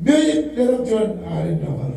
Music director Arif Nawal.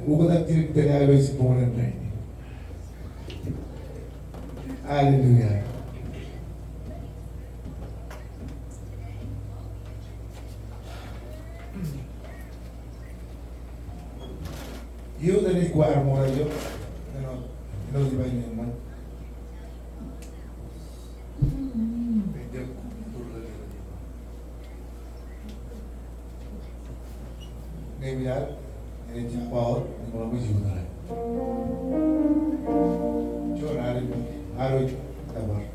Ugodak tirik tayo si Poland na ini. Hallelujah. Yun na require mo na yun. Ano di ba yun Eman? Ngayon yan, ini power, ini mga may yun na rin. Sure, araw ito, tabar.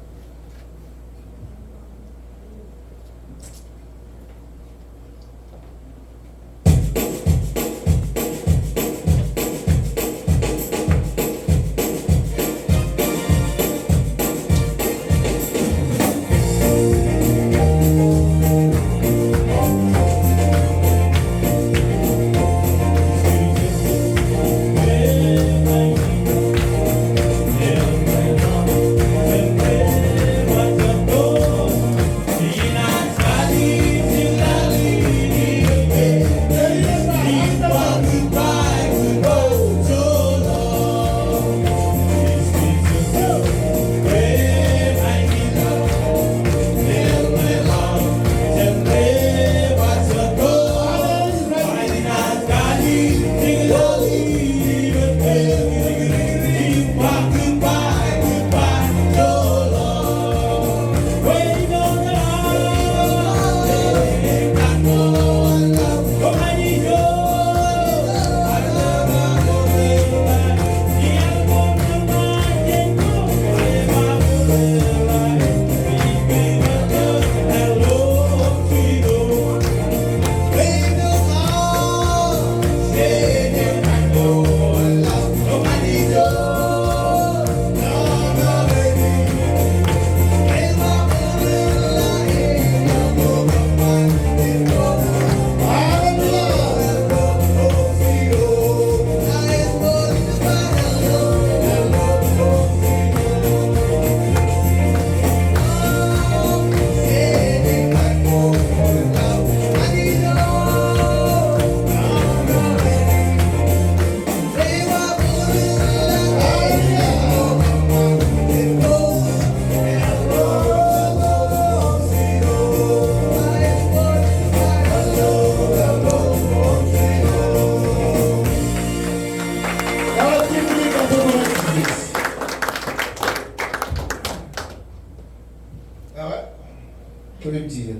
Tulimjiyan.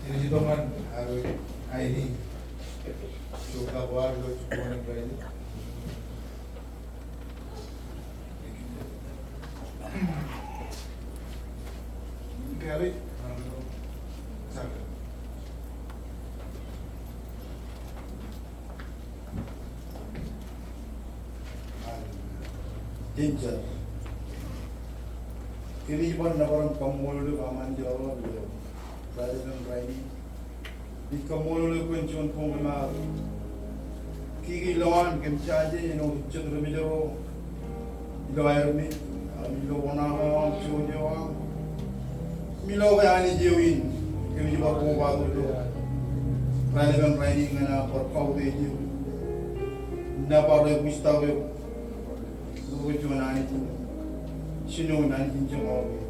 Ini doman harus ini juga warga cukup baik. Kali, Jinja. Ini pun orang pemulung aman jauh dulu. Rajan Raini. Di pemulung pun cuma penggemar. Kiki lawan kemcaje, cendera bijaro. Ilo air ni, ilo wanah, cunyo. Milo kaya jauhin. Kami juga pembawa dulu. Rajan Raini ngana perkau deju. Napa ada mustawe. Lugu cuma nani tu. Sino nani jinjang awal.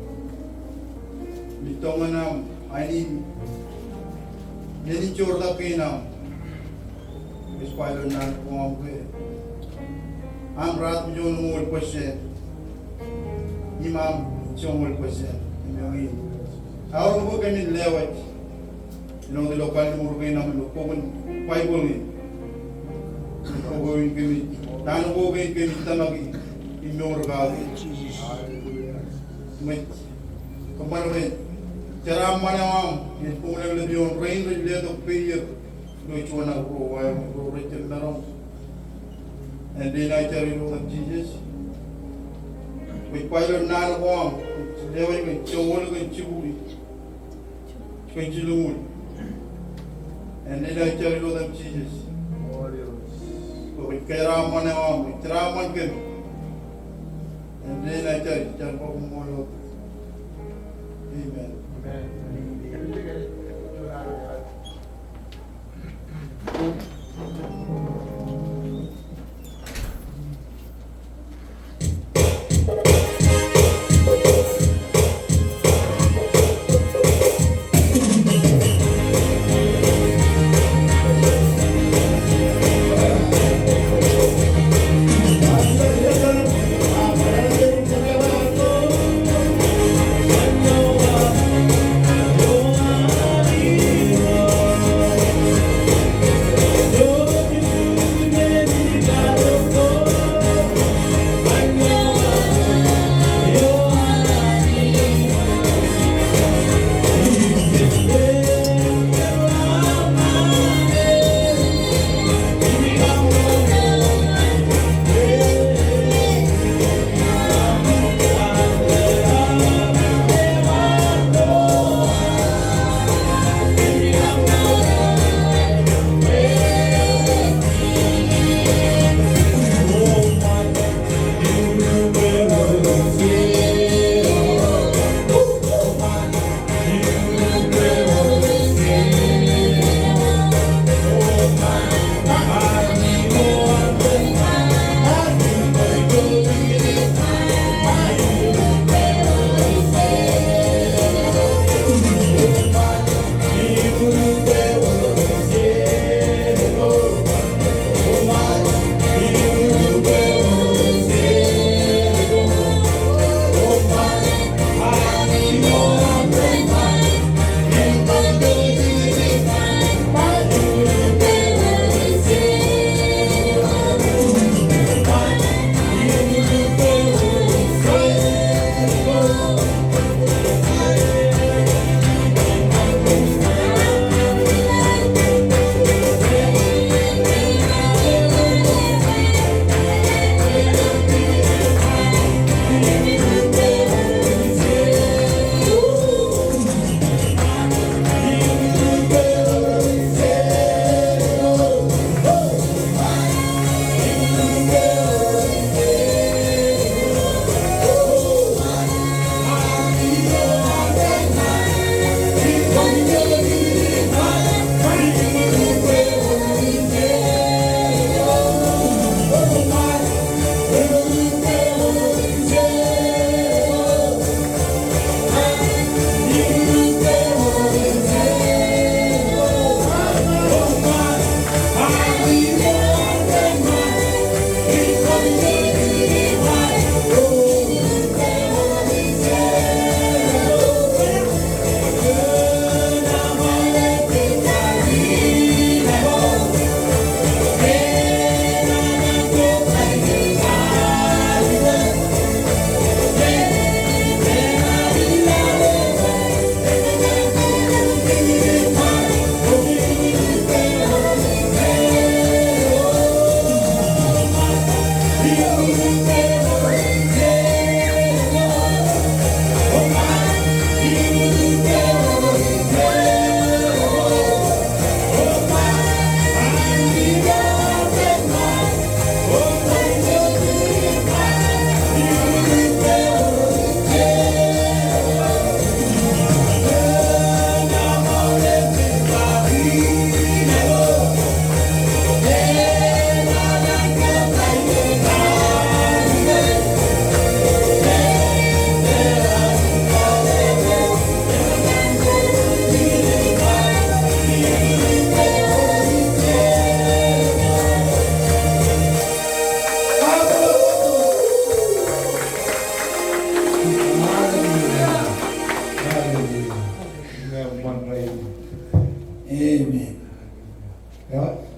Bitonganam, ini jadi corda kena. Bispailer nan kuam ke. Am rat bijon mul question. Imam jomul question. Imam. Awal buku kami lewat. The local murugay naman lukon Bible ni. Lukon kami. Tano ko kami tamagi. Imurugay. Met kemarin cara mana am ini punya lebih on rain lebih tu period dua cuma nak berway berway dalam and then I tell you of Jesus with pilot nal am lewa ni cowok ni ciburi cincilul and then I tell you of Jesus with cara mana am cara mana kan and then I tell you jangan kau mau Amen.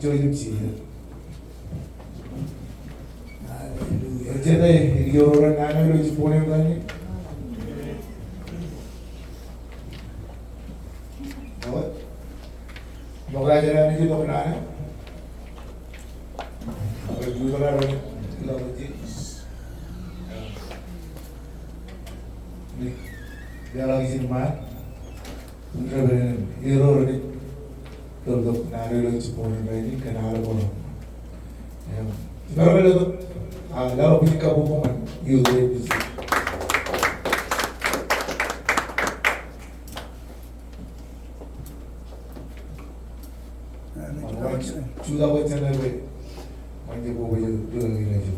Joy 좀 지으세요. 어제도 이겨오라 나는 이제 보낸 거 아니? 뭐가 되라는지 너무 나네. 누가라는 그거지. Dialog siniman, mungkin hero ini untuk nari lo cepon ini kenal bono. Sekarang itu, lalu bisik kabupaten Yudhe bisik. Sudah baca nabi, mandi bobo itu lagi lagi.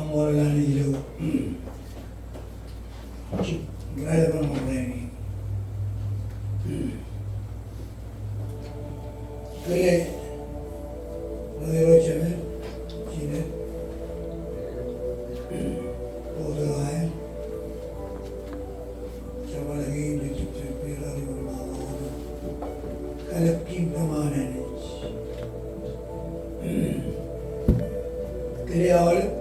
Kamulan ilo. Gaya pa mo rin. Kaya, nagiro siya na, sila. Todo ay. Sa malagay dito sa pera rin mga mga kalapking kamanan. Kaya wala.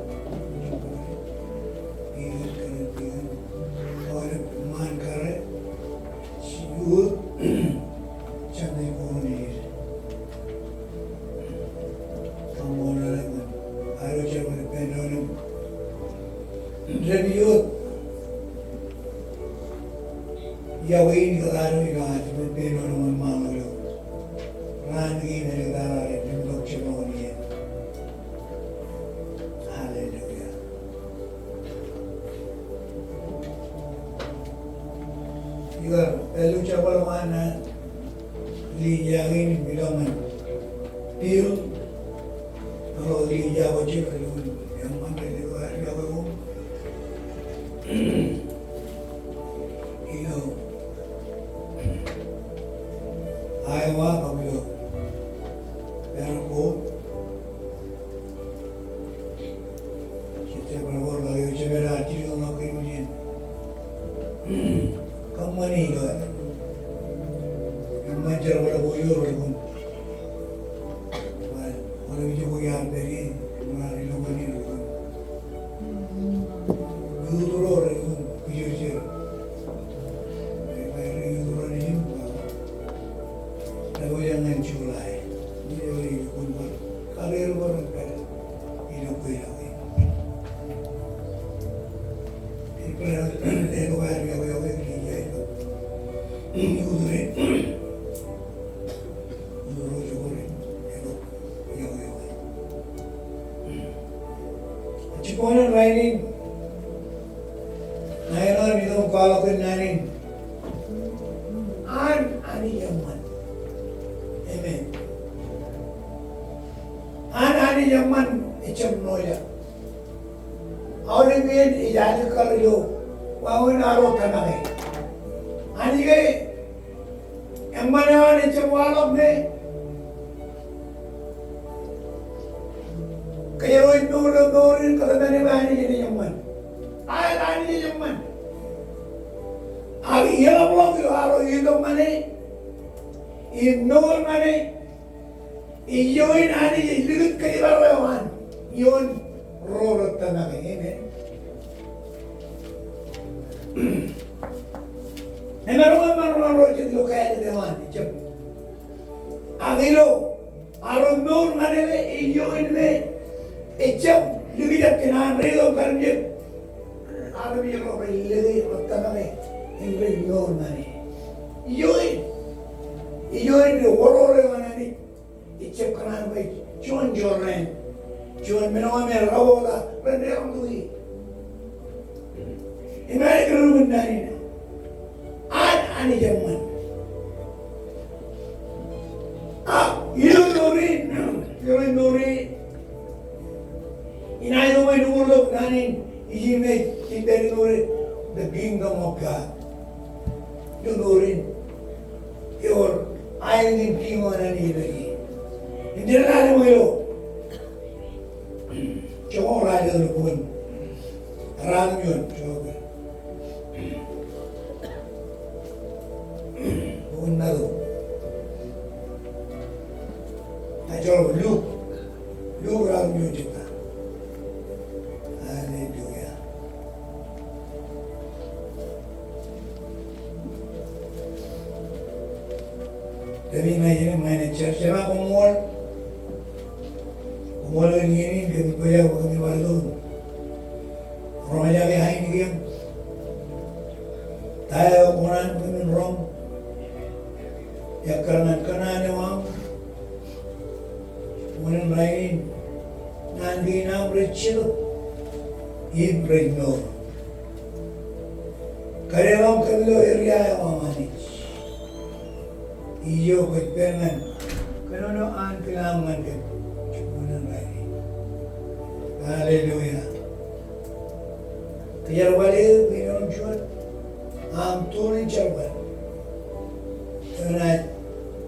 Yawain ka lalo ikahat, pero naman mga lo. Rangi na nagdaralit ng loksyon niya. Hallelujah. Ika, lalu siya pala na liyagin bilangan. Pero, kalau liya ko siya, yang mana dia harga ko. Ayawa kami lo. Pero ko, kita berbuat lagi macam hati orang kau ini. Kamu ni kan, yang macam orang boyor pun. Orang itu boyor beri, orang itu beri pun. Dulu orang itu boyor. Jangan culai, dia beri pun karir baru kan, hidup kaya. Ibarat lebar yang dia itu, udure, udure jore, yang. Ciponan lain, naik itu kalau kenarin, ani Eman. Amen. Anij Eman icam noya. Orang ini ijazah kalau wawin aro tanah. Anij Eman yang icam walap ne. Kaya roy nurin kalau mana Anij Eman. Anij Eman. Abi ia belum tu aro itu mana. Ignore mana? Iyon ani ligut kaya barawan. Iyon rolot tanah ini. Namarwan rolot jadi lokal dewan. Jam. Agilo, aron nur mana le iyon le. Jam ligut kena redo kerja. Aron yang rolot ligut tanah ini nur mana? Iyon. Iyon itu orang mana ni? Icap kanan baik, cuman joran, cuman minum air rawola, rendah orang tu ni. Ini kerana benda ni, Anij Eman. Itu nuri, inai tu main nuri lo kanin, ini kita nuri, the kingdom of God. Itu nuri, your ayon king mana ni lagi. Hindi na natin mo yun. Tsaka ang rada na pun. Aram yun. Pun na doon. Tsaka Luke ram yun kita. Hallelujah. Tapi ngayon may church na kumul. Kumul ini kami bayar kami baru. Orang aja behind game. Tayo kunan kami rom. Ya kanan ni wang. Kunan lain. Nanti na bercil. Ibrahim. Karewang kami lo area yang manis. Iyo kailangan kailangan din. Hallelujah. Kaya balik, pinong siyon, ang tunin charbal. Karena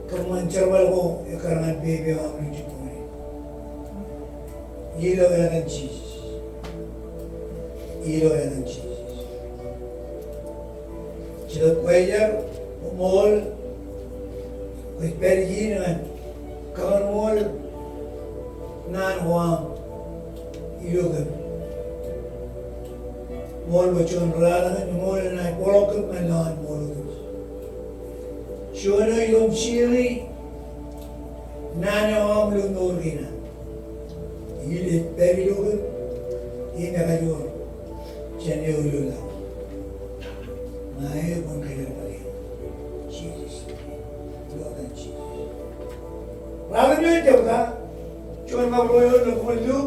kaman charbal ko, karangan bebe ang aming chikuni. Ilo yan ang Jesus. Ilo yan ang Jesus. Sila kwajar, umol, kuit pergi naman, kaman umol, nan huang, ilo gan. Mol bachon rala ni mol na polok man lawan mol. Shuano ilom shiri nana am lu norina. Ile perilogo ina kayo chene ulula. Nae bon kaya pare. Jesus. Lord Jesus. Rala nyo jawda. Chon mabroyo no kumulu.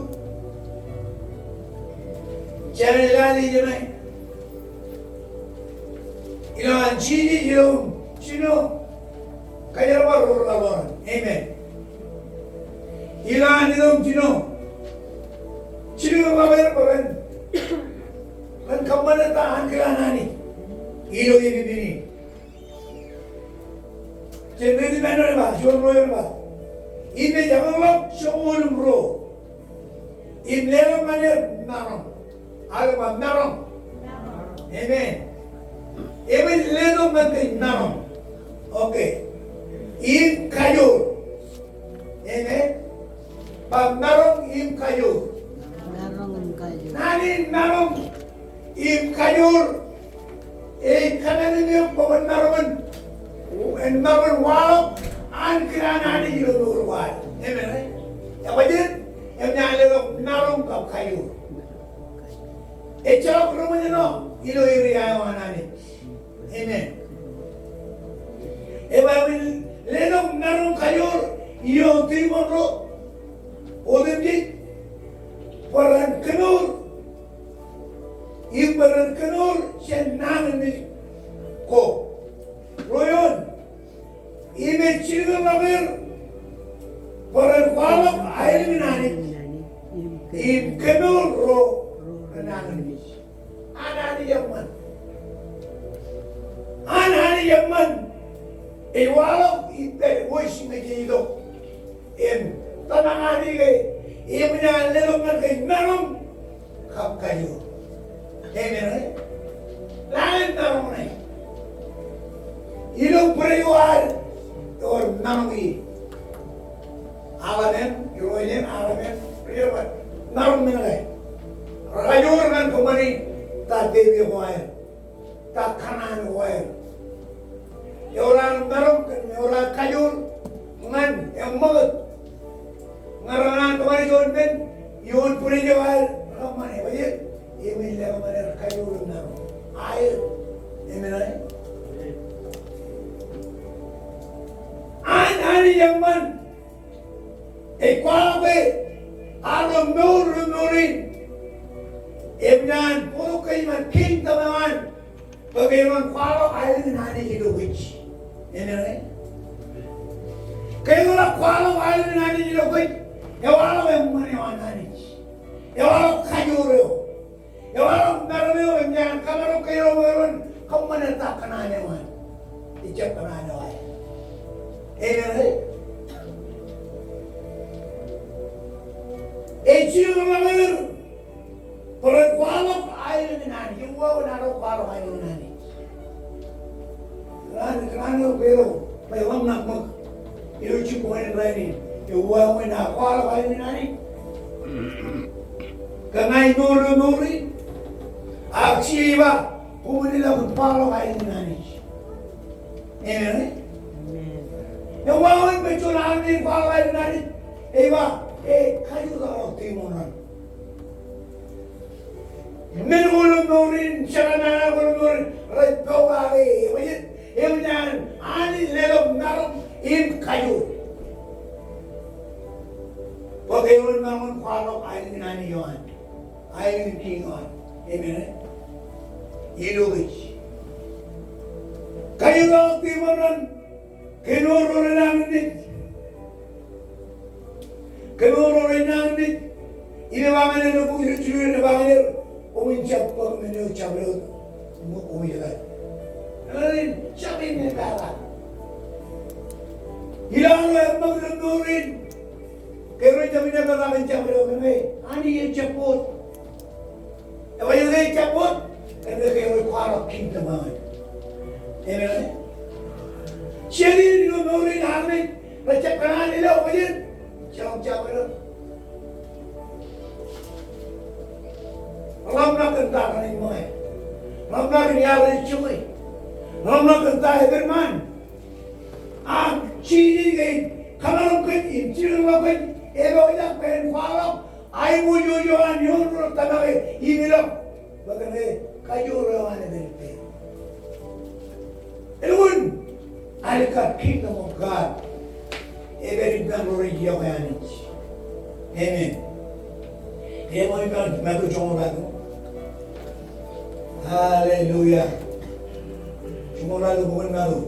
Jangan lali jangan. Ilan ciri ilom cino kaya baru lawan. Amen. Ilan ilom cino babayar paran. Kan kamana tahan kelanani. Ilo ini bini. Jangan di mana ni bah, jual royan bah. Ini jangan lap semua bro. Ini lelang mana narang. Alba narong. Amen. Amen leno mante narong. Okay. Im kayo. Amen. Pag narong im kayo. Narong im kayo. Nani narong im kayo. Kanan niyo paman naroman. And naroman wow. An kiranani yun urwal. Amen. Yapayin. Yung nyalero narong kap kayo. Echok rumahnya no, ilo iri ayo anani. Amen. Ebamin lenong narong kayor, iyo timon ro. Odemji, paran kenur. Ibaran kenur, siya namin ni ko. Royon, ime chilga mabir. Paran walok ayo minani. Im kenur ro. Anani Yaman. Iwalo ite wishing na kido. Tanangani kay imina lelongan kay narong kap kayo. Amen. Lain narong na. Ilong periwal or narongi. Alamen, iroyen alamen, periwal narong minagay. Rayur nan kumani ta dewi hoair, ta kanan hoair. Orang narong kan orang kayur ngan yang maget. Ngarangan kumani jon ben yun puri jawal ramane bayit. Imin le kumani kayur narong air. Imin ay. Ani yaman. Ikwabe alom nurin. Eman puro kayo man king tamaman. Pagayman kwalo ayon nani ilogich. Amen. Kayo la kwalo ayon nani ilogich. Yawalo yung maniwan nani. Yawalo kayuro. Yawalo naramiyo yung kamaro kayo meron kamanata kananawan. Ijak kananawan. Amen. Echiyo naman. Pero kualok ayon ni nani, yung wow naro kualok ayon ni nani. Kerana pero may wang nakmag, iluchi ko ngayon rani, yung wow na kualok ayon ni nani. Kangay nuri, aksi iba, pumunila kung kualok ayon ni nani. Amen. Yung wow may tulaan ni kualok ayon ni nani, iba, kayo daw timonan. Menulung nurin, syarana nurin, redo kali, wajib, yang ani lelom narum im kayu. Bagaimana bangun kualok air nani yohan, air tingon, amen. Ilugis. Kayu kau timuran, kenurun nangit, kenurun nangit. Ini bangun ni lupu, ini bangun. 오면 잡고 그러면 잡으러 뭐 오면가 너는 잡히는 가라 이라는 먹는 노린 그걸 잡으면 가면 잡으러 그러면 아니 잡고 왜 잡고 근데 그걸 과로 킹덤만 에메 시리로 노린 하면 recapkananila wajen jawab-jawab Ramna kenta kani moe Ramna kani yare chui Ramna kenta Eman Am chini gay kamaram kat inchiru lakat ego ila pen falam ai mu yo an yon ro tanave imila bagane kajuro ane belte Elun alika kingdom of God Every member of your manage. Amen. Every member of your Hallelujah. Tomorrow, bukan malu.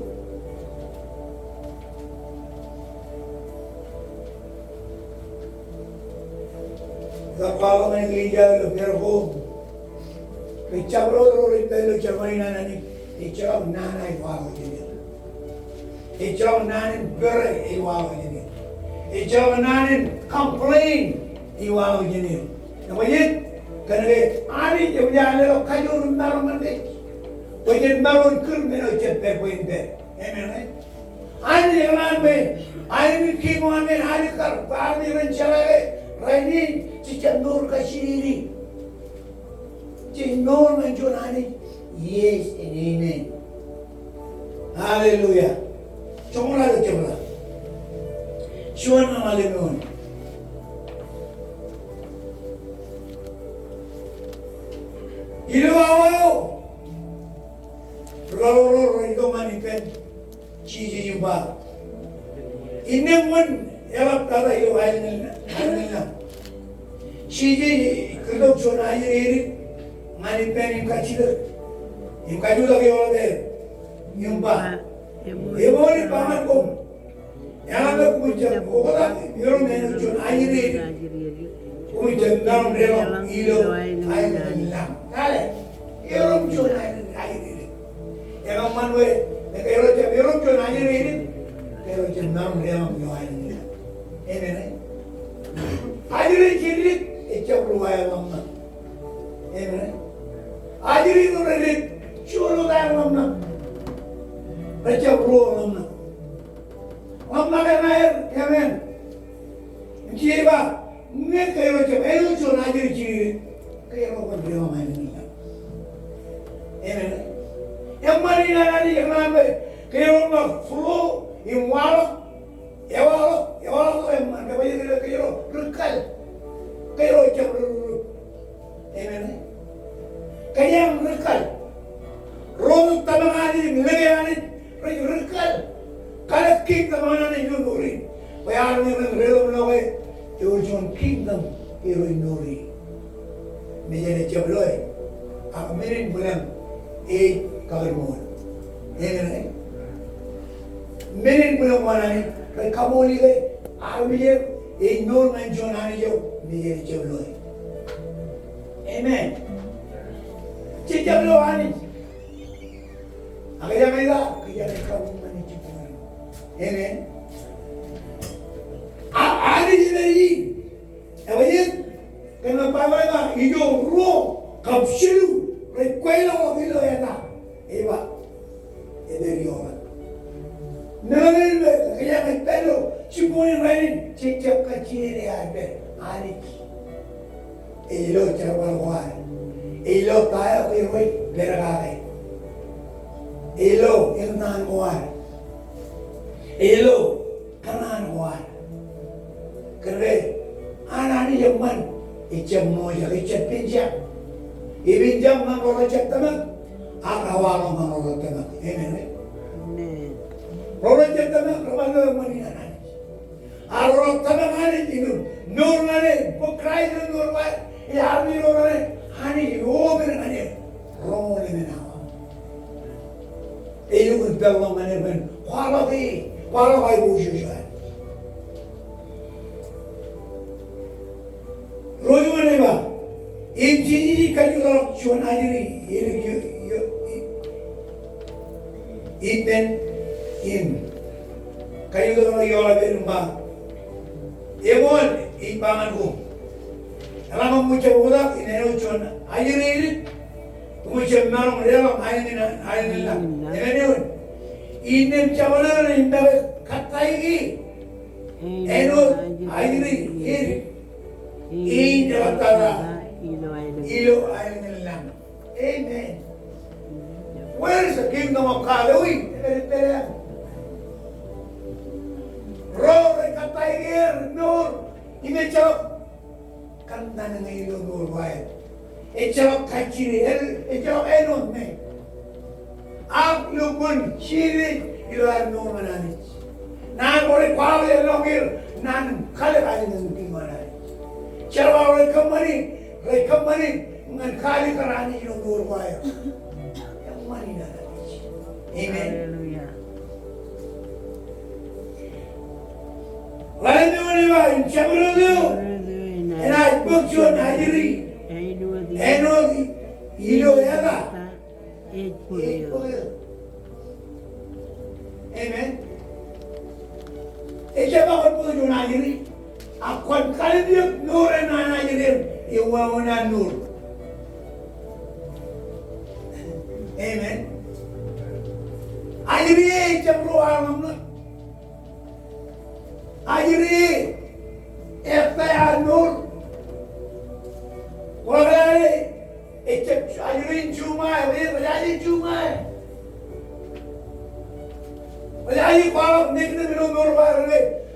Kalau mengejar berhubung, bicara orang itu cakap nani, bicara nana iwal jadi. Bicara nani ber iwal jadi. Bicara nani complain iwal jadi. Namanya kerana ani yang jalan lo kajur malam nanti, wajan malam kerana cepet poin ber. Amen. Ani yang lain, ani kimuan ani kar, ani rencana Raini jika nur kasih jika nur menjunani yes and amen. Hallelujah. Cuma coba. Cuman amalan. Ilu awal. Lalu itu manipen cici jumpa. Ini pun yang kata ilu ayatnya. Cici kerja cuma aja ini manipen yang kacil lagi orang jumpa. Ibu ni paman kom. Yang ada kucing, orang orang mana cuma aja ini. Kucing dalam dalam ilu ayatnya. Kale, orang cuma aja ini. Yang mana orang cuma aja ini. Kalau dalam dalam ayatnya. Amen. Ajarin ciri, ecap luaya lama. Amen. Ajarin tu rela, curu luaya lama. Ecap luaya lama. Lama kan air, amen. Ciri ba, mungkin kalau cep, curu ajarin ciri, kalau kau beri orang ini. Amen. Yang mana ni yang mana? Kalau orang flow, yang walau. Yawalo eman kapaya kira rekal kiro jam amen kaya rekal ron tamangani milagani rekal kala king tamangani nuri bayar ni relo nawe yon kingdom kiro nuri mejane jabloy amerin bulan kabarmon amen merin bulan manani kamu lihat, aku lihat, ignore menjual ani jauh, dia jauh loh. Amen. Cicap loh ani. Akhirnya mereka, kerja kamu mana cipta. Amen. Ani jadi, apa dia? Kenapa mereka hidup roh, kapsilu, rekuelo bilo ya tak? Eva, ini orang. Namun, kaya pelo, cipunin lain, cicak kecil dia ada, anik. Elo cakap kuat, elo kaya kiri beragam. Elo kanan kuat, elo kanan kuat. Kerana anak ni zaman, icam moja, icam pinjam, ibinjam mana orang cak tamak, akawal mana orang tamak, amen. Orang jatuh kerana mana ni? Orang tanah mana itu? Nur mana? Bukai tu nur mana? Ya ni nur mana? Hani, oh mana ni? Romo ni mana? Itu pun dalam mana pun? Kuala bujuan. Roju mana ba? Ini kayu dorong cuan ajri Eman in kayu dorong yola berumba Eman imbangan ko alam mo siya udak ineno cuan ajri mucha marong relam ayin lang emenon inem chawalan inda katai eno ajri in jalatara ilo ayin lang amen. Where is the kingdom of God? Roh katai nur imechok kanda na ilo nur wai echok kachiri echok enon me आप लोगों चीरे इलाज no मनाने नान बोले पावले लोगे नान खाले खाली नहीं मनाने चलवा बोले कम्मनी मन खाली कराने जो दूर पाया कम्मनी ना Amen. Lain tu mana bayi cakap tu, enak bukti najiri, enak ilo ya tak? Amen. Ejaba kon puto jona ajiri. Akon kali dia nur na ajiri. Iwa ona nur. Amen. Ajiri ejabro amamna. Ajiri ekta nur. Wagale ejab ajiri cuma, wajali cuma. Wajali kalau nikna minum nur baru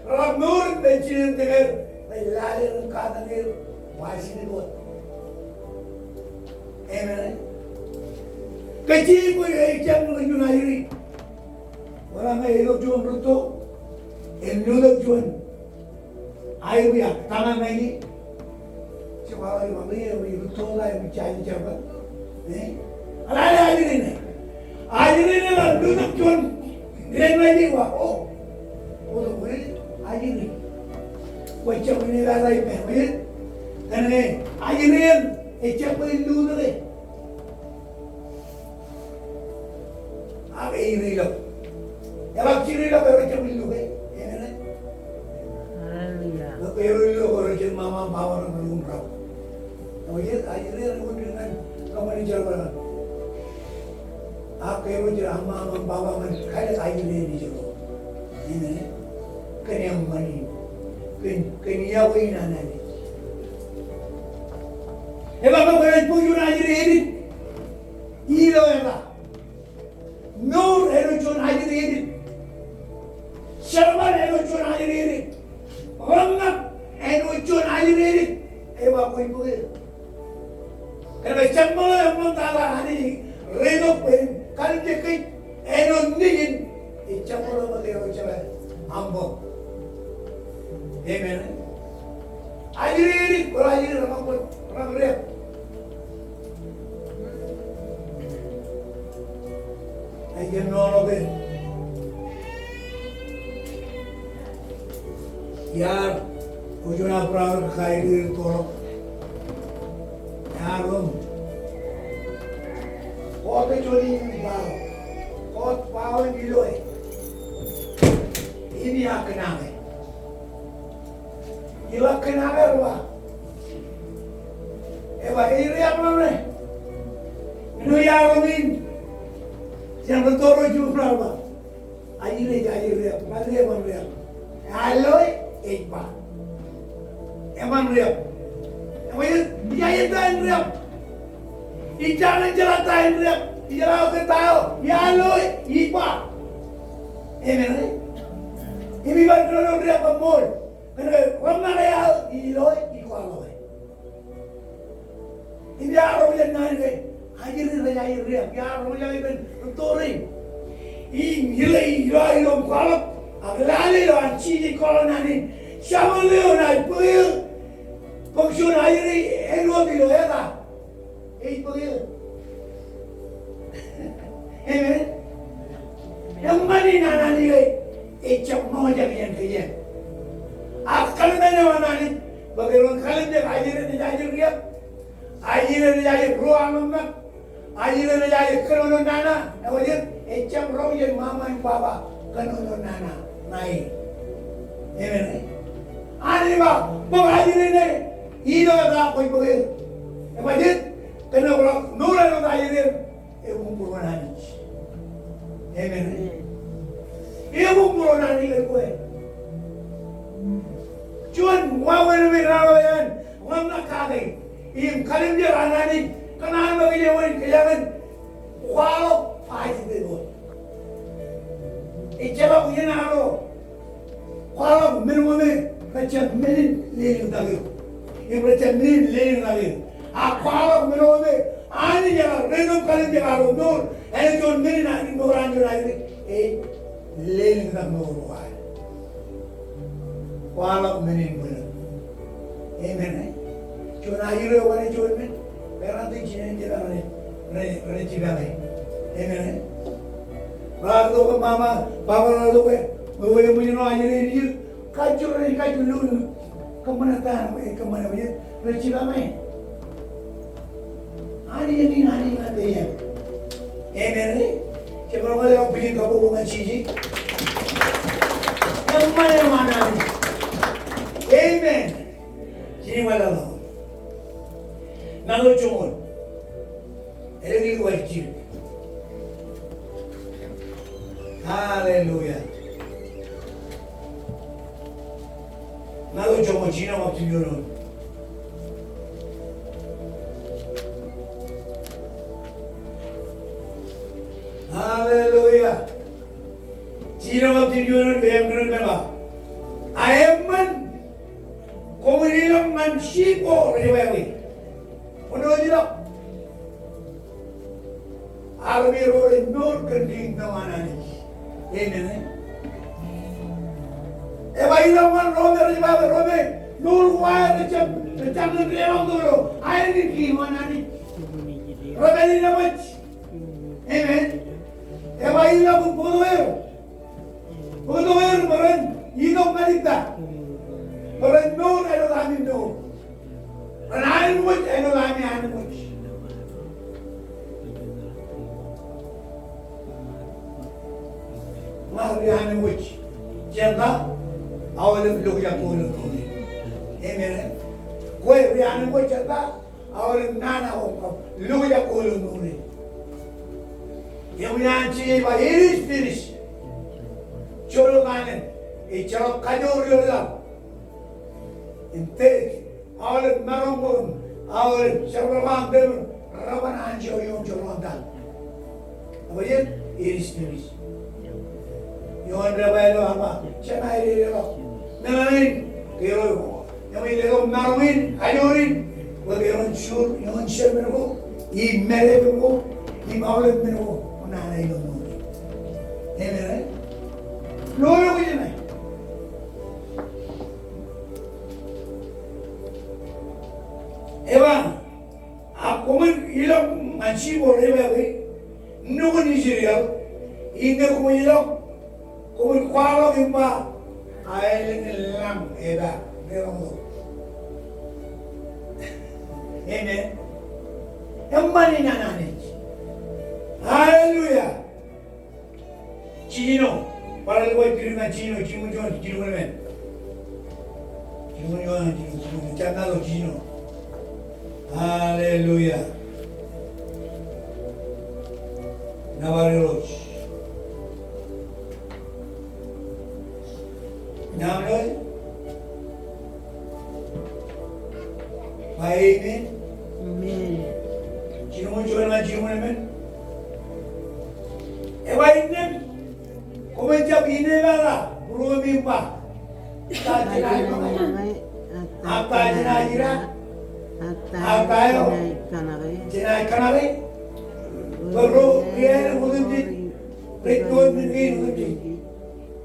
Rab nur bencin dengar, lari rengkatan dia masih di luar. Amen. Kecil pun ejam lagi najiri. Orang elok jual berutu, elok jual. Air biar tangan ini. Siapa lagi mampu berutu lagi mencari jabat. Alai ajiri ni. Ajiri ni lah duduk jual. Dia lagi wah. Oh boleh. Ajiri, wajah ini ada ibu, betul? Karena ajiri ejak berindu tu, apa ini lo? Kalau ciri lo berwajah berindu, ya kan? Lo berindu berwajah mama bawa orang belum tahu. Wajah ajiri orang dengan kamu ni jalan. Apa yang wajah mama bawa man, kaya ajiri ni jalan, ini. Kanyang mani, kanya win anani. Eba ko kaya pujo na ajiri edit, ilo eba. Nur elo chon ajiri edit, sharman elo chon ajiri edit, rangap elo chon ajiri edit. Eba ko ibu ke. Kaya chakmala amang tala hani reno pen kalje kai elo nigin, chakmala magero chala ambo. Amen. Ajiri, kalau ajiri orang rep. Ajar nolok eh. Yar, ujuna perawat kaya diri tolok. Yar rum. Kau curi bau, kau bau gilo eh. Ini yang kenapa? Ilah kenapa ruah? Eba ini apa namanya? Ini yang rumin, yang bertoro juga apa? Ajiri, mana eman riap? Aloi, ekba. Eman riap. Eman dia itu riap. Ijalan jalan riap. Ijalan ketahu. Ya aloi, ekba. Amen. Ini baru riap pemul. Karena real iloi ikualoi. Ini arah yang naik, hajirin rajai riak, arah yang itu turing. Ini ilai ilom kalap, aglali lo anci kalau nani, siapa leo naik puyul, pengsun hajiri elok ilo ya tak? Puyul. Amen. Yang mana nana ni ecap mau jadi yang kerja. Akal mana mana ni, bagaimana kalau dia hajirin dia. Ajiran jadi ruang nak, ajiran jadi kenonon nana, nama dia, ecam rau jadi mama yang bapa kenonon nana, naik, amen. Ani ba, bawa ajiran ni, ini ada koi koi, nama dia, kena orang nurani orang ajiran, purwan anij, amen. Purwan anij koi. Cuman wawan merawayan, wam nak kagay. Im kalim dia anani, kenal bagi dia orang kejangan, walau pahit itu. Ijabah punya naro, walau minum macam minin leling lagi, im macam minin leling lagi. Walau minum ani jalan, renung kalim dia kalau nur, jon minin ani nur anjur lagi, leling tak nur wahai. Walau minin benar, amen. Cuma akhirnya orang jual men, berarti Cina tidak ada Cina lagi, amen. Baru tu mama, bapa lalu ke, bawa yang punya orang akhirnya ini kacau dulu, kemana tahan, kemana punya, ada Cina lagi. Hari ini ada ya, amen. Siapa orang yang pergi ke bunga cici, yang mana ni, amen. Sini malah lah. Nalo cumon, ini wajib. Haleluya. Nalo cumon Cina waktu Yuron. Haleluya. Cina waktu Yuron benar benar. Eman, komunitas manusia riwayat. Menurut dia, army road nur kending nama ni, ini. Bayi zaman Rome riba Rome nur wire macam lelong dulu, air ni gimana ni? Rome ni nama, amen. Bayi zaman bodoh beran hidup malita, beran nur ada kami nur. Anak muj, eno lami anak muj. Mahri anak muj. Janda, awal belum jakul kuni. Amen. Kau anak muj janda, awal nana orang belum jakul kuni. Yang menyanyi bahir iris. Colo kanen, colo kajor yolam. Inte. Awal marong awal syarwan dem rawan anjo yung jolondan. Apa ye? Iris. Yung rabay lo apa? Cina iri lo. Nalain kiro. Yung iri lo marongin, ayorin. Wag yung sur, yung share mo. I mere mo, I maulit mo. Nanay lo mo. Amen. Loyo ko yun ay. Eman, aku ilang manci boleh bagai, nukun Israel, ini aku ilang, aku kuala imba, air lang eda, berang tu. Amen. Eman ini nana ni, Haleluya. Cino, para luar kiriman Cino, Cino men, Cino, jangan lo Cino. Haleluya. Nawaros. Namloy. Amen. Amen. Cuma men. Ewainen. Komenjab ini bala. Buru mimpa. Tajinai pakai. Apa jenajira? Atayo. Jenai kanari. Baru dia mungkin di berikut mungkin di.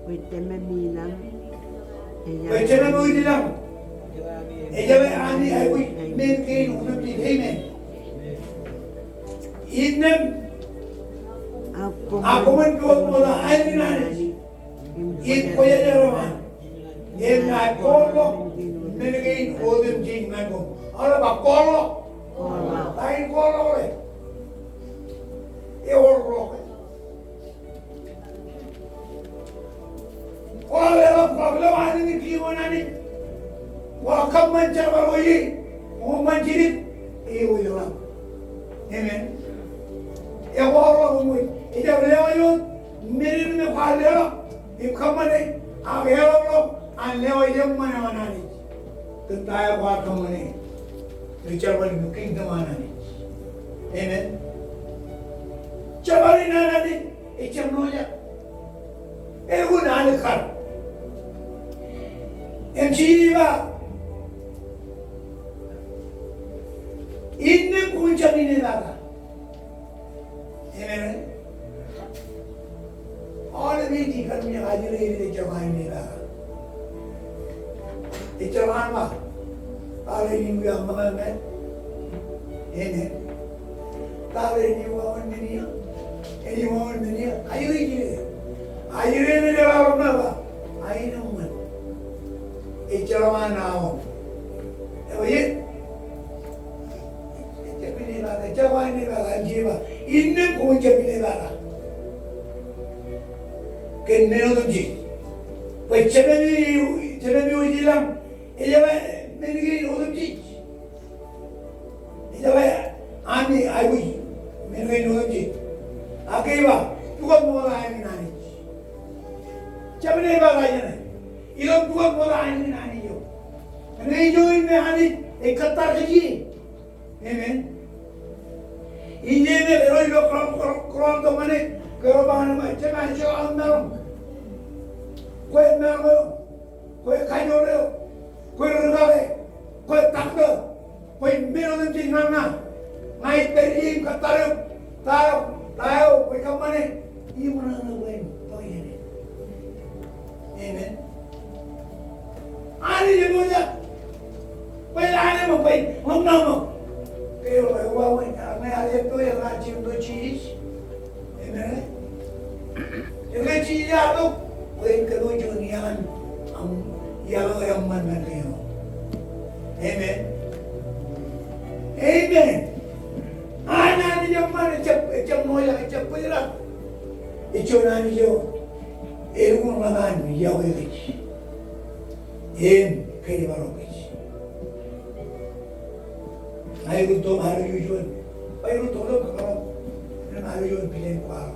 Witeme bilang. Witeme mau bilang. Ejawe ani aku mungkin untuk di amen. Inem. Aku menjual mula air nani. It koya jalan. Em naik kolok. Mungkin odem jing naik. Orang bakkolok. mencabar oyi, menjirit, oyi orang. Amen. Ya Allah umui, ijab lewayun, mirin me khadera, imkamane, agelo an lewayum manani. Tentaya buat kamane, bicara buking kamane. Amen. Cabari nani, ijab noja. Ego nani kar. MCba. Inne kunca bine daga. Amen. All the meeting kan punya hadir ini jawahan ni daga. Jawahan mah. Kalau ini yang mengenai. Amen. Kalau ini wawan ini wawan ayo ini. Ayo ini dia orang apa? Ayo namun. Jawahan naon. Awak jawahan ni baga jiwa inne kunca bine baga kenal tuji pecahnya ujilam ijaba mengi uji ijaba ani ayu mengi uji akiba tuan mola ini nani cabne baga ini ilam tuan mola ini nani yo ini jo ini ani ekatar lagi amen. Ini ni kalau ibu keram tu mana kerobahan macam macam orang merom, kau merom, kau kayu leo, kau regale, kau takde, kau merom tu mana, naik beri katarup, tahu kau ke mana, ini mana nak kau ini, amen. Ani je punya, kau lari mau, nama. Pero wawan may alito yung rajim do cheese. Amen. Yung cheese yato, kung kalujo niyan ang yalo yung man kayo. Amen. Amen. Ana ni yung man chap noya chap pira. Icho na niyo. Erung naman yaw iki. Kaya barok. Ayo tu malu yujuan, ayo tu lo kalau malu yujuan pilih kuar.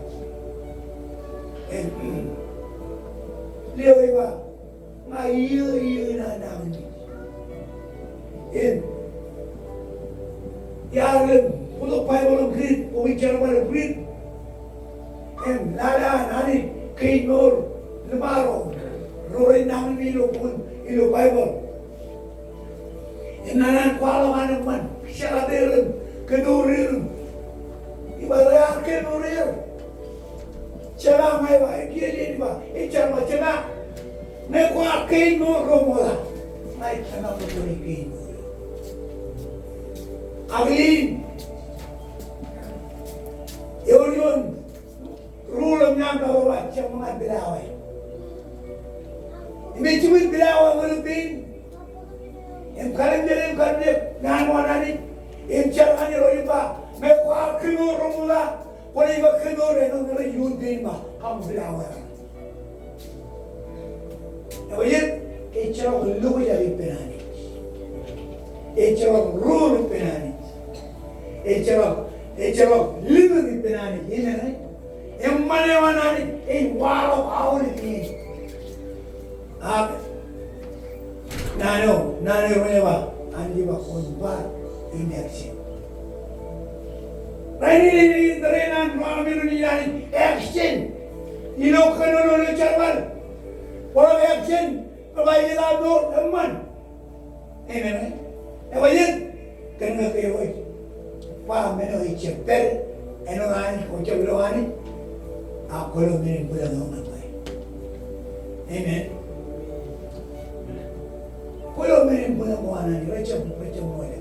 Lihat iba, ngayu na namin. Yang pulau pai bolong grid, pembicara bolong grid. Lada nani kainor lemaro, rorai namin ilo pun ilo Bible. Nanan kuala mana man, siapa derem, kedurim, ibarat kedurim. Cakap mai baik dia ni bah, icar macam mana? Mekuat kain romola, mai tanah betul kain. Aglin, Eulion, rulam yang kau macam mana belawai. Ini cuma belawai berlebih. Em kalim nganwanani em charani roiba me kwa kino romula poli ba kino reno ngere yundin ba kam bilawa ya e charo lugu ya penani e charo rulu penani e charo limu penani yene em mane wanani e walo awli ni Nano rewa andi ba konba inaction. Rani renan raminu ni yani action. Ilo kano no charwal. Polo action provide la do man. Amen. Ewayen kano kayo hoy. Pa meno ichper eno ani ko chablo ani. Akolo menin pula no man. Amen. Kalau merin punya muana ni, macam mana?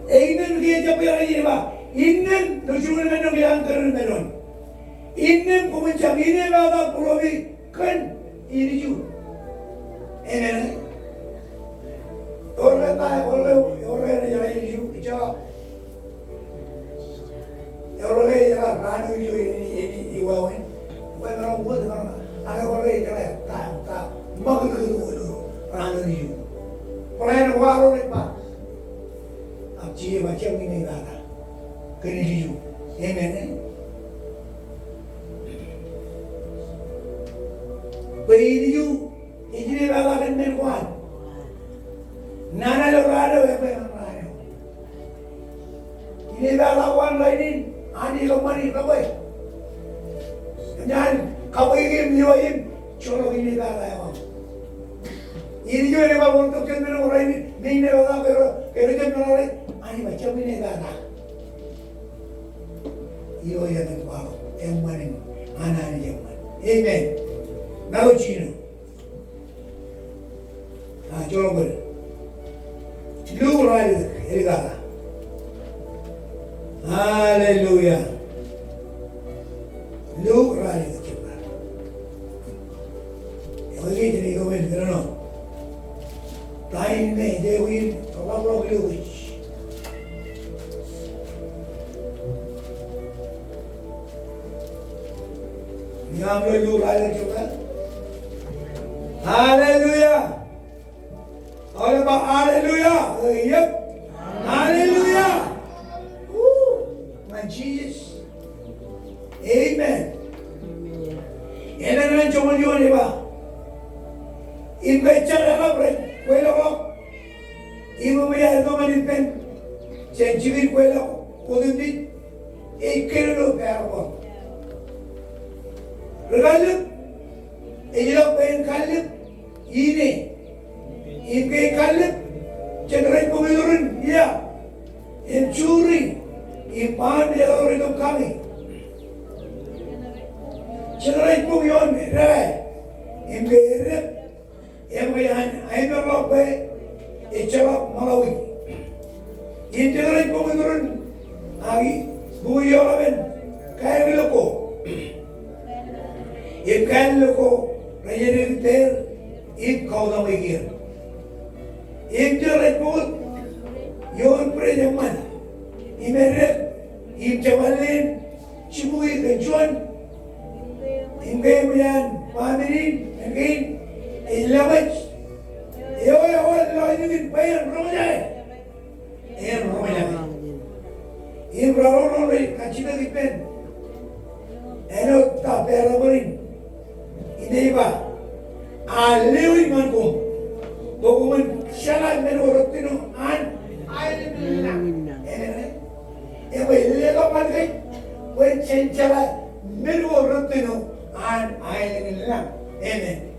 Ingin kita jawab ini bah, ingin tujuan kita yang kerana meron, ingin pemencam ini ada pelobi kan ini juga, ini orang yang jalan ini juga, orang yang jalan ranu ini iwawan. Orang buat orang, ada orang Amen you. Pelayan waro lepas. Abji macam ini kata. Kini you. Amen. Beri you. Ini bala kan menguat. Nana lorado apa yang rado. Ini bala wan lain. Ani lomani kapai. Jangan kapai ini miwain. Colo ini bala yang. Ini juga ni bawa untuk jangan orang ini bala pero jangan orang ani macam ini bala. Iyo yang bawa Eman anaj Eman. Amen. Now Chino. Colo ber. Lu rai erigala. Hallelujah. Lu rai coba. Yang ini jadi komen kerana. Time में देवी प्रभाव लोग यहाँ हम लोग राजा चुका Hallelujah और अब Hallelujah yep Hallelujah my Jesus Amen ini dengan cuma ni ba in baca dalam Kuelo Ibu maya itu manipen senjibir kuelo kodindi ekero perbo regalu ejilo pen kalu ini imke kalu cenderai pemilurun ya curi iman dia orang itu kami cenderai pemion rai imke rep yang ayam lope, echelop malawi. Integrate pemudurun, agi bui orang kaya loko. If kaya loko, raja ter, if kau dah mikir. Integrate pemud, yon prejaman, imeret, im jamalin, cibui kejuan, imgay mian, pamirin, imgay. Ilamaj, yo lagi bayan romajai, romajai. Ini berapa orang kacina dipen, eno tak peraborin. Ini ba, alewi mankum, dokumen syarat menurutinu an, ayelah, eno ilega pakai, wen cencala menurutinu an, ayelah, amen.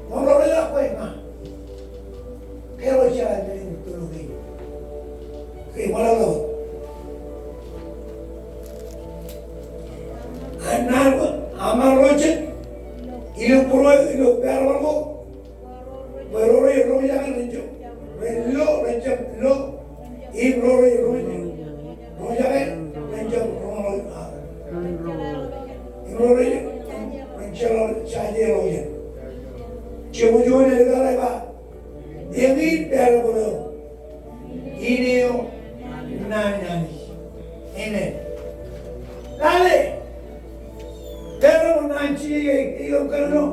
Orang orang apa yang kalau jalan dari tolong ini, malah anak amal rojek, ilu pura ilu perwargo, beroroi romi jangan renjok, lo renjok lo, ibroroi romi jangan renjok romi ibroroi renjok caji romi. Cuma negara apa? Demi perabolo, ini yo nani, ini. Lalu, perabolo nanti ikut kerana,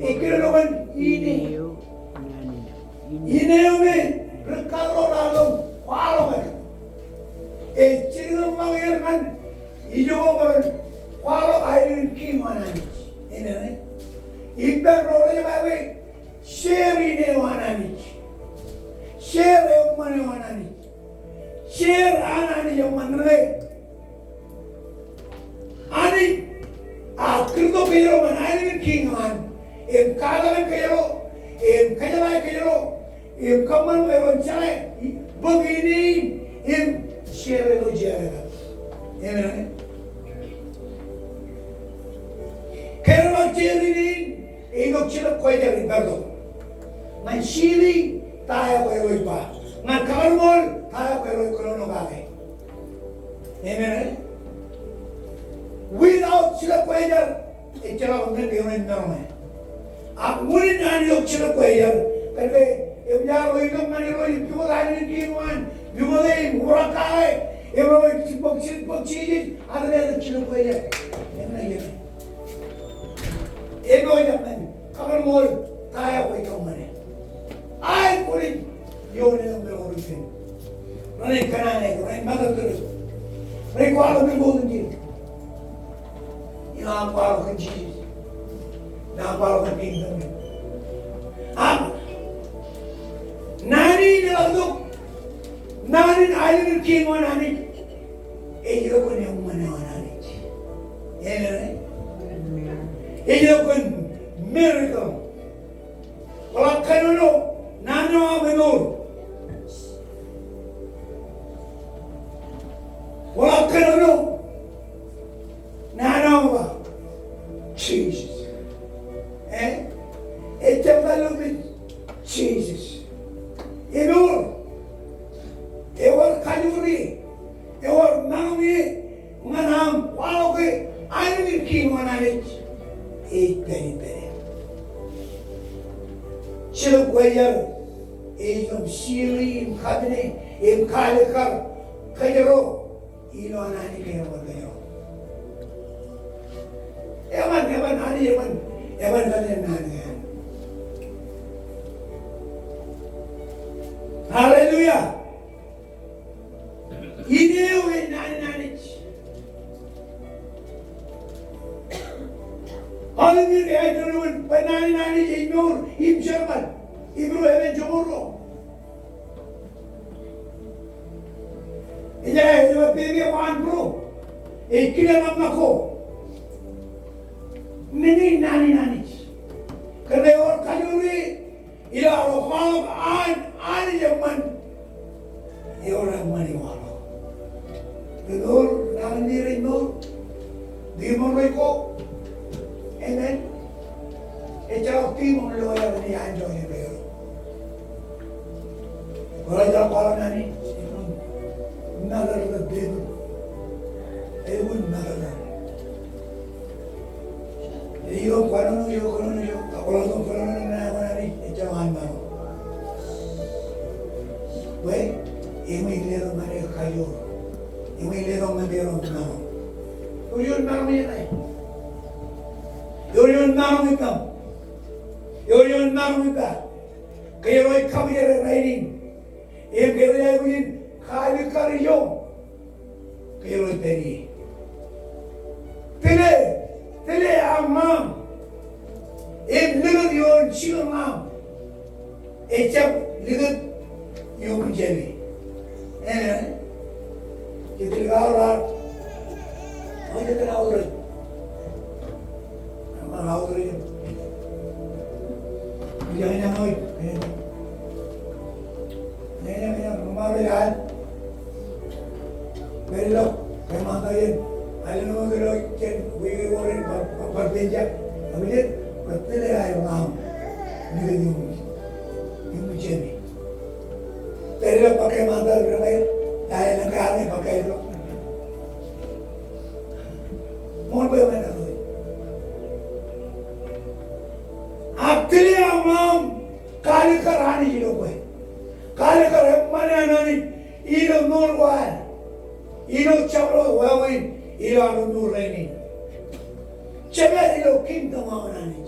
kan ini. Ini yo me, kalau lalu, walau kan, cerita mangir kan, hijau kan, walau air kimana ini. Ibar rolanya bawe, share ini wanani, share yang mana wanani, share anani yang mana le, ani, akhir tu kaya mana ini kingan, kalangan kaya kajalai kaya kaman meron cai, begini, share itu jaga, ini, kerana share ini. Inok cila koi jadi berdo, man sili taya koi roi pa, man karmol taya koi roi krono gale. Amen. Without cila koi jadi, cila mungkin diunin normal. Aku mungkin ani ok cila koi jadi, kerana evjar roi dong mani roi biwa lagi kiruan, biwa lagi murah kai, roi bokci ada cila koi jadi. Amen. Ego yang mana, kamar mall, kaya kau itu mana? 꼬리 요는 오르신 너네 가난해 너네 막아들어 너네 과거를 모든지 이나 과거 근지 나 과거 근빙등 아 나는 나는 아이를 기원 하니 애기로군 영원히 원하니지 얘는 애기로군 miracle walakkanolo nano menur walakkanolo nano Jesus etembalumi Jesus enur ewar kanyuri ewar nami manam waloke ayni kiwanale iperi Chiluk wayar ejom sili im khadne im khale kar kayro ino anani kayo kayo eman ani eman nani hallelujah ineo nani Hallelujah, I don't know when nani ignore in German, Hebrew heaven tomorrow. Yeah, you baby one bro. A killer of Mako. Nani. Can they all Kayuri? You are a hog and Eman. You are a money wallow. The Lord, Nani, no. The Morrico. Amen. Ito timong loya ni anjo ni pero. Wala daw para nani. Nagar the devil. Ewan nagar. Iyo kono yo. Ako lang kono na nani. Ito ang maro. We, imilero mare kayo. Imilero mandero na. Uyon maro ni Yon narumita. Kaya roy kamera writing. Em kaya win kali kariyo. Kaya roy peri. Tele amam. Em ligat yon chilmam. Echap ligat yon jemi. Kita gawar. Kita gawar. How do you? Jangan hoy. Jangan rumah belahan. Belok, kemarin. Alam mo belok ken, we were berbenjak. Ambil betul ya orang. Ni yung jemi. Belok pakai mantar berapa? Daya negara pakai itu. Mau berapa? Tili amam kali karani ilo kwe, kali kar mane anani ilo nur wan, ilo chabro wawin ilo anu nur leni, cebe ilo kingdom anani,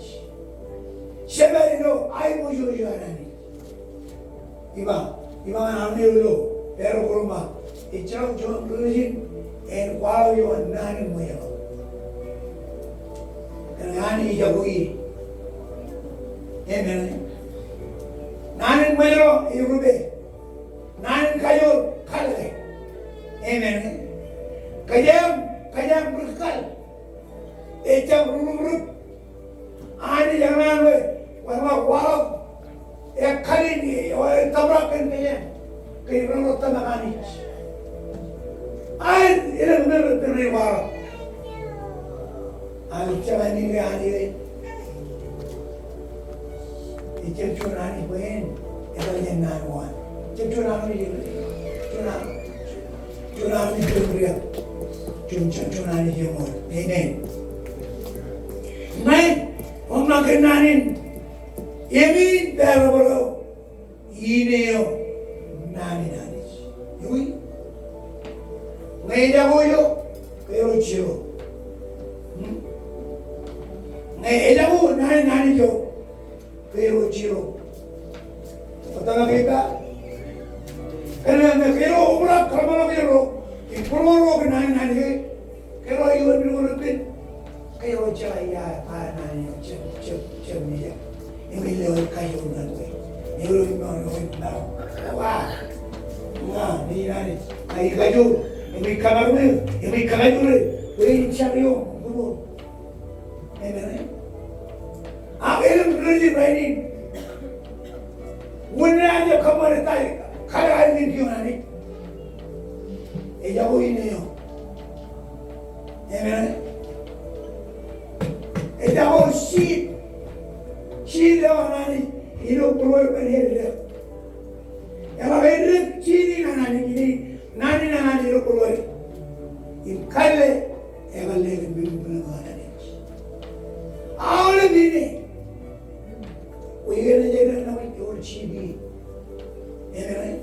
cebe ilo ay mujo anani, iba anani ilo pero kurma, ichau jom religion en kwao yo nani moyo, nani jabui. Amen. Nanin mayro irube. Nanin kayo kalde. Amen. Kayam berkal. Ecam rup. Ani jangan we. Wala kali ni. Tabrakan kaya. Kaya rano tamakani. Ay ilang meron wala. Ani jangan ni ani. Cipcunani pun, itu yang naruan. Cipcunani jumria, cipcunani jumur. Ini, orang kenanin, ini terbaru, ini nani. Yui, nggak yo, kero ciro. Nggak nani yo. Pero Giro, Tengah kita, kerana kero orang kerana kero, impulor ke nani ke, kero iwan biru pin, kero cahaya nani cem ni ya, ini lewat kayu nanti, ini lewat mana, wah, ni nani, kayu, ini kamar ini kayu, ini cari orang, Eman. Aku ini berarti berani. Wena aja kamar tay, kaya ini dia nani. Jauh ini yo. Eman. Jauh sheep dia nani. Ini keluar berhenti. Yang berhenti ciri nani ini, nani itu keluar. Ini kale, egal lagi bingung nani. All of it. We get a general number of chibi. Anyway,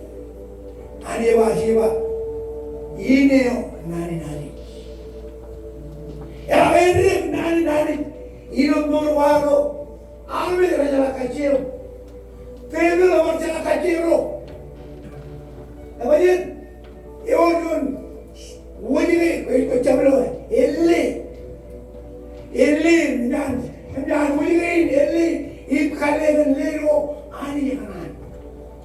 Aniwa Shiva, Ineo, Nani. Every Nani, Ino Murwaro, always Rajala Kachiro, Table of Rajala Kachiro. Imagine, you what do you make? Wait, Chablo, Elin, dan mulai Elin, ikhlas lero ani kanan.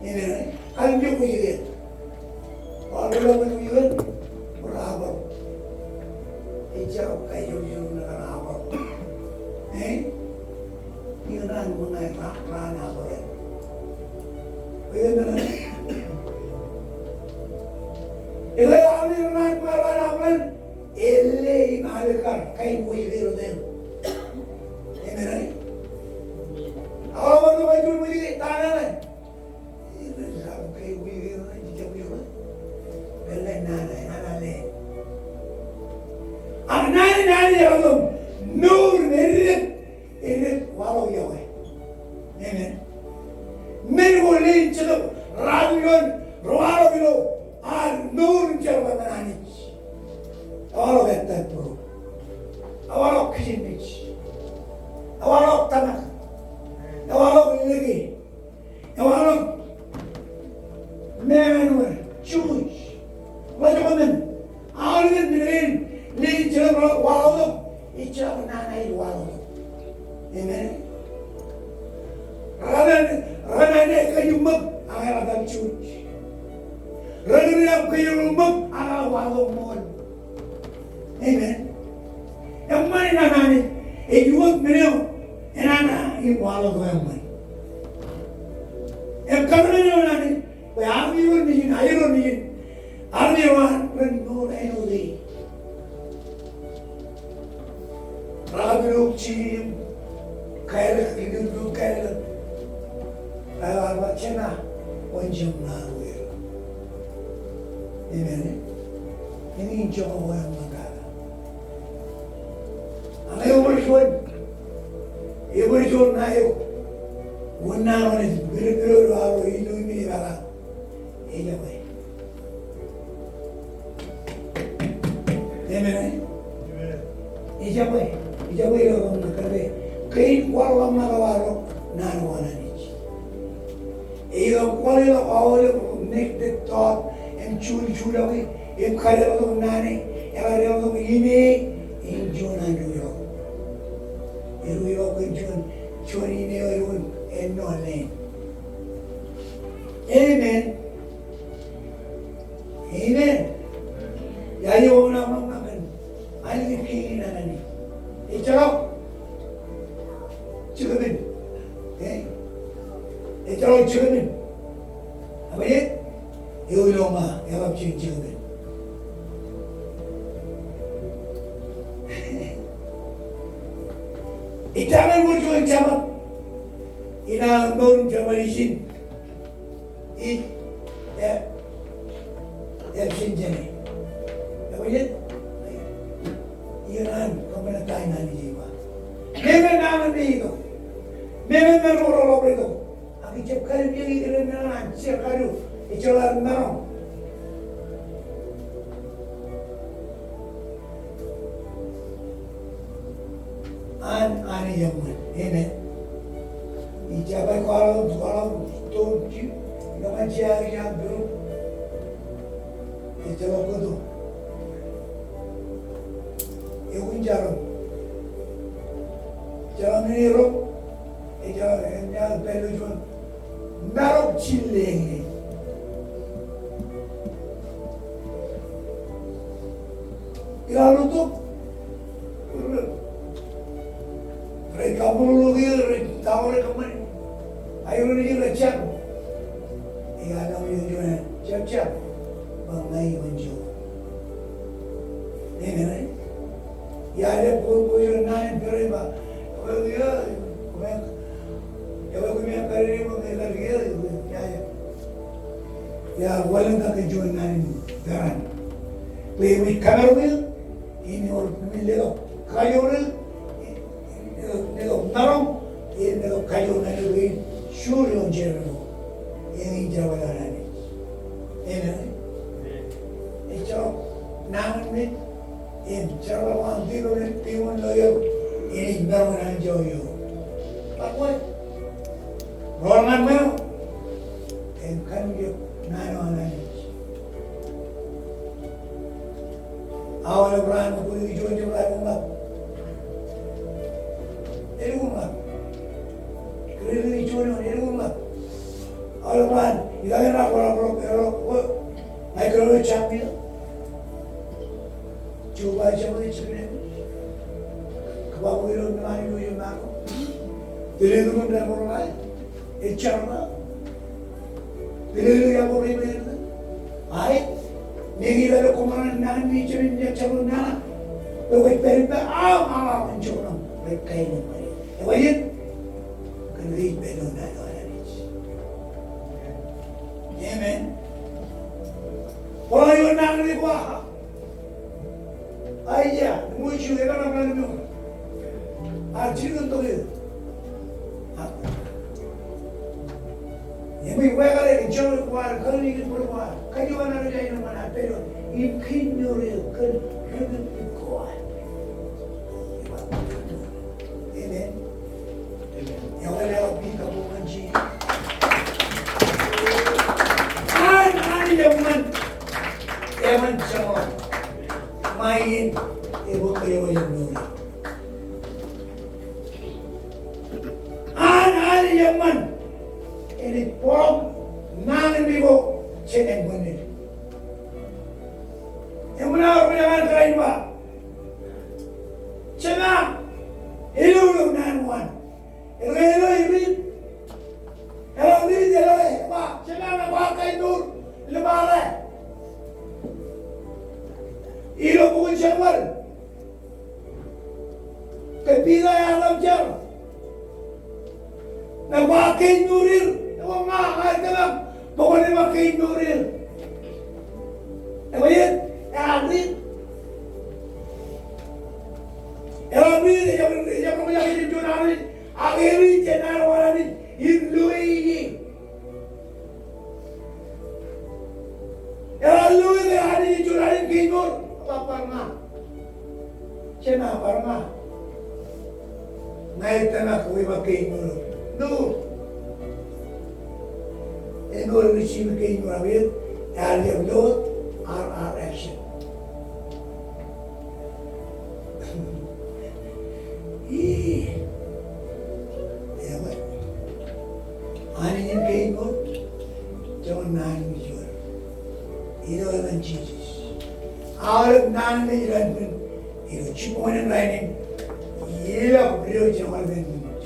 Ini kan dia punya. Kalau orang punya, berapa? Ijau kayu nak apa? Ini kan mengenai rana apa? Bagaimana? Ini ani rana apa? Elin malikar kayu punya dia. Eman. Awak tu baju punya tanah ni. Ini sahaja kayu punya ni jauh. Belai nana le. Nani yang tu nur ini walau jauh. Eman. Mereka lain cakap rajulan walau bilo nur cakap nani. Walau betul pun. Walau kisah Awalok tanah, awalok lagi, awalok manual, choose, macam awalnya ni cakap walok, icap nana itu walok, ini, rana kayu mak, agak ada choose, rana kayu mak, agak walok mon, ini, yang mana nana ni? Ijuat meneo, enana iwalo goyang. Karena ni, army ni, iron ni, army wan no enodi. Rabiluk cim, kaya hidup kaya, apa cina, wanjam naruh. Ini jauh yang magara. Ibu naik, guna mana biru baru ini bala, ini apa? Ini apa? Orang nak kerja, kain walau mana baru, nana mana ni? Iyo kuala awal neck the top, curi lagi, kaya orang nane, yang orang ini jualan dulu. Iru jual ini iru enolen. Amen. Ya yo nama makan. Ayo kini nana ni. Icaro. Cukupin. Icaro cukupin. Apa ye? Yo loma, ya bab cukupin. Itaman mo jual jamak, ina baru jamal isin, isin jene, apa je? Iran kamu tahu nani jiwa. Memang nama ni itu, memang merorok itu. Aku cakap dia itu memang ancik kadu, itu orang merong. Anij Eman, Eman. Ijabai kalau tu Naman siya kaya bro. Ito ako to. Yung jarum. Jarum ni ro. Ito niya pelo jual. Narok chilling. Ilalu tu. Mereka perlu dia tahu mereka mana. Ayo ni juga cak. Ia ada yang cak. Bangai menjual. Ini mana? Ya ada pun naik berapa? Kalau dia, kalau kami kerja mengajar dia, ya walau tak kejual naik beran. Lepas kamar wil, ini orang milih kayu wil, ini narong, ini kayu naik wil, syur yang jeru, ini jawab naik. Ini. Itu namun ni, ini cara orang timun loyo, ini baru joyo. Apa? Roman mana? Ini kan dia naik. Awal berani aku dijual umat. Ini umat. Kerana dijual ini umat. Awal berani, kita nak orang Micro champion. Cuba ni cakap. Kamu itu mana yang nak? Pilih tu mana orang lain? Ecarna. Pilih yang orang lain. Ay, ni kita kumaran nani cakap ni cakap nana. Bagai peripa mencuri. Bagai kain ni. Awalnya, kena belon nana ni. Amen. Orang yang nak ni kuah. Ayah, muncul era nak ni. Arjun tu dia. Yang mereka kali jual kuah, kalau ni kita kuah, kajuan ada jadi mana, pero ikin nyuri kan hidup kuah. Amen. Yang ada lebih kamu manci. Eman sama main ibu kayu yang nuri. An Eman ini pom nang ibu cenen bener. Yang mana orang kain ba? Cena ilu nan wan. Ilu ini. Kalau ini dia ba cena nak pakai nur lebaran. Ilo bukan syawal. Kepila yang alam jauh. Nawakin nuril. Nawangakal ka lang. Bukod na wakin nuril. Apa yan? Agrit. Agrit. Yang menyakin itu narin. Agrit. Yang narin. Hinduini. Yang lui na hari itu narin kinur. Parma, cina parma, naik tanah kue pakai mulu, nur receive pakai mulu abis, area blood, RR action. Ya baik, hari ini pakai mulu, jangan naik jual, itu adalah Jesus. Arab nan ni ranpin, itu ciponan lain, ia beliau jamal ben ciponan,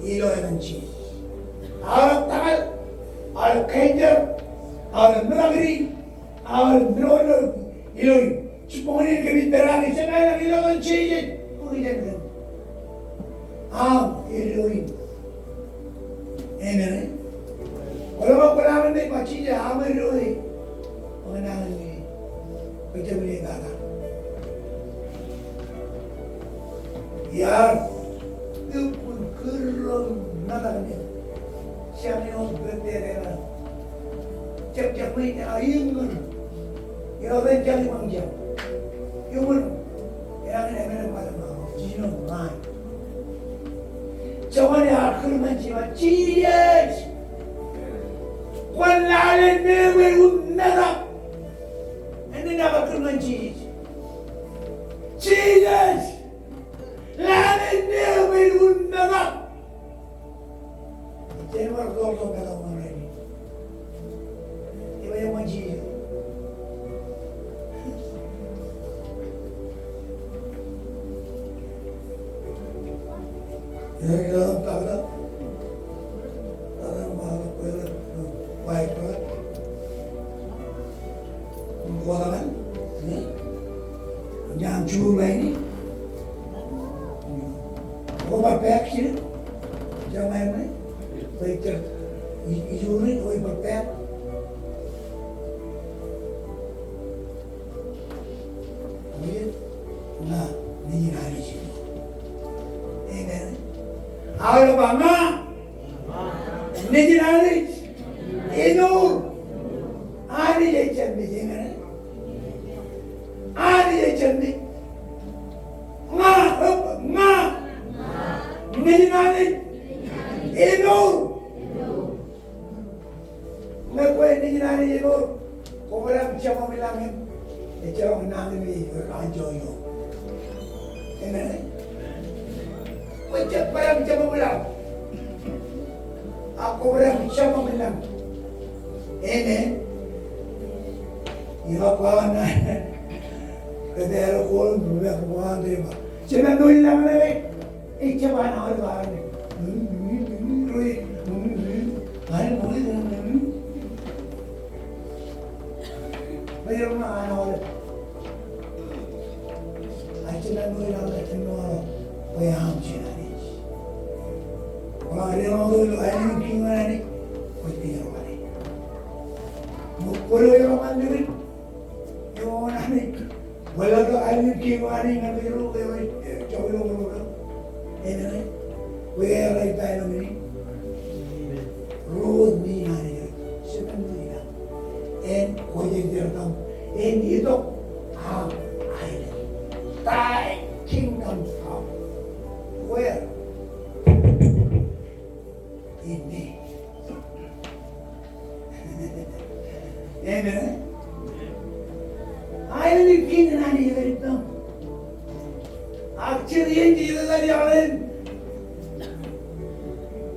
ia yang ci. Arab tagal, Arab kanger, Arab meragri, Arab merono, ia ciponan kami berani, saya nak ia yang ci je, bukan kan? Ia ini, kalau orang ni macam je, ini, orang ni. Macam ni kata. Yaar, tu pun kerong nada ni. Siapa ni orang berderak? Cak ni ayam kan? Yang orang jadi manja. Yang yang ni mana macam mana? Jino mai. Cuma ni akhir macam cias. Wala never unnada. And then never come Jesus. Jesus. Lale never unnada. Never go to the already. Iba yung Jesus. Dalam keadaan dalam bahasa baik banget, kekuatan, yang jumlah ini, obat pek sih, jangan ini, baik ter, ijurin obat pek, nah, ini hari sih, ini. Ahora mamá, Nijinari, Inur, Ari Chandi, Ari Chandi, Ma, Nijinari, Inur, मैं कोई Nijinari Inur, cobra चमा मिलांगे, ये चमा नांगे में रांचोयो, ये नहीं Macam barang macam bilang, aku barang macam bilang, ini, ia kawan, kedai orang berbuat kawan dia, cuma bilang lagi, macam mana orang kawan ni, mana boleh, macam mana orang, cuma bilang macam mana, bayam cina. Orang orang ayam kinggan ni, mesti orang ni. Mukul orang mana ni, orang ni. Walau tu ayam kinggan ni, nak pergi rumah ni, jauh rumah. Ini ni, where I die ni, road ni hari ni, sekarang ni lah. En kojek dia tahu, en itu ayam, Thai kingdom come, where? Ini, Eman. Ayam ni kini nani jadi tu. Actually yang jadi tadi ayam.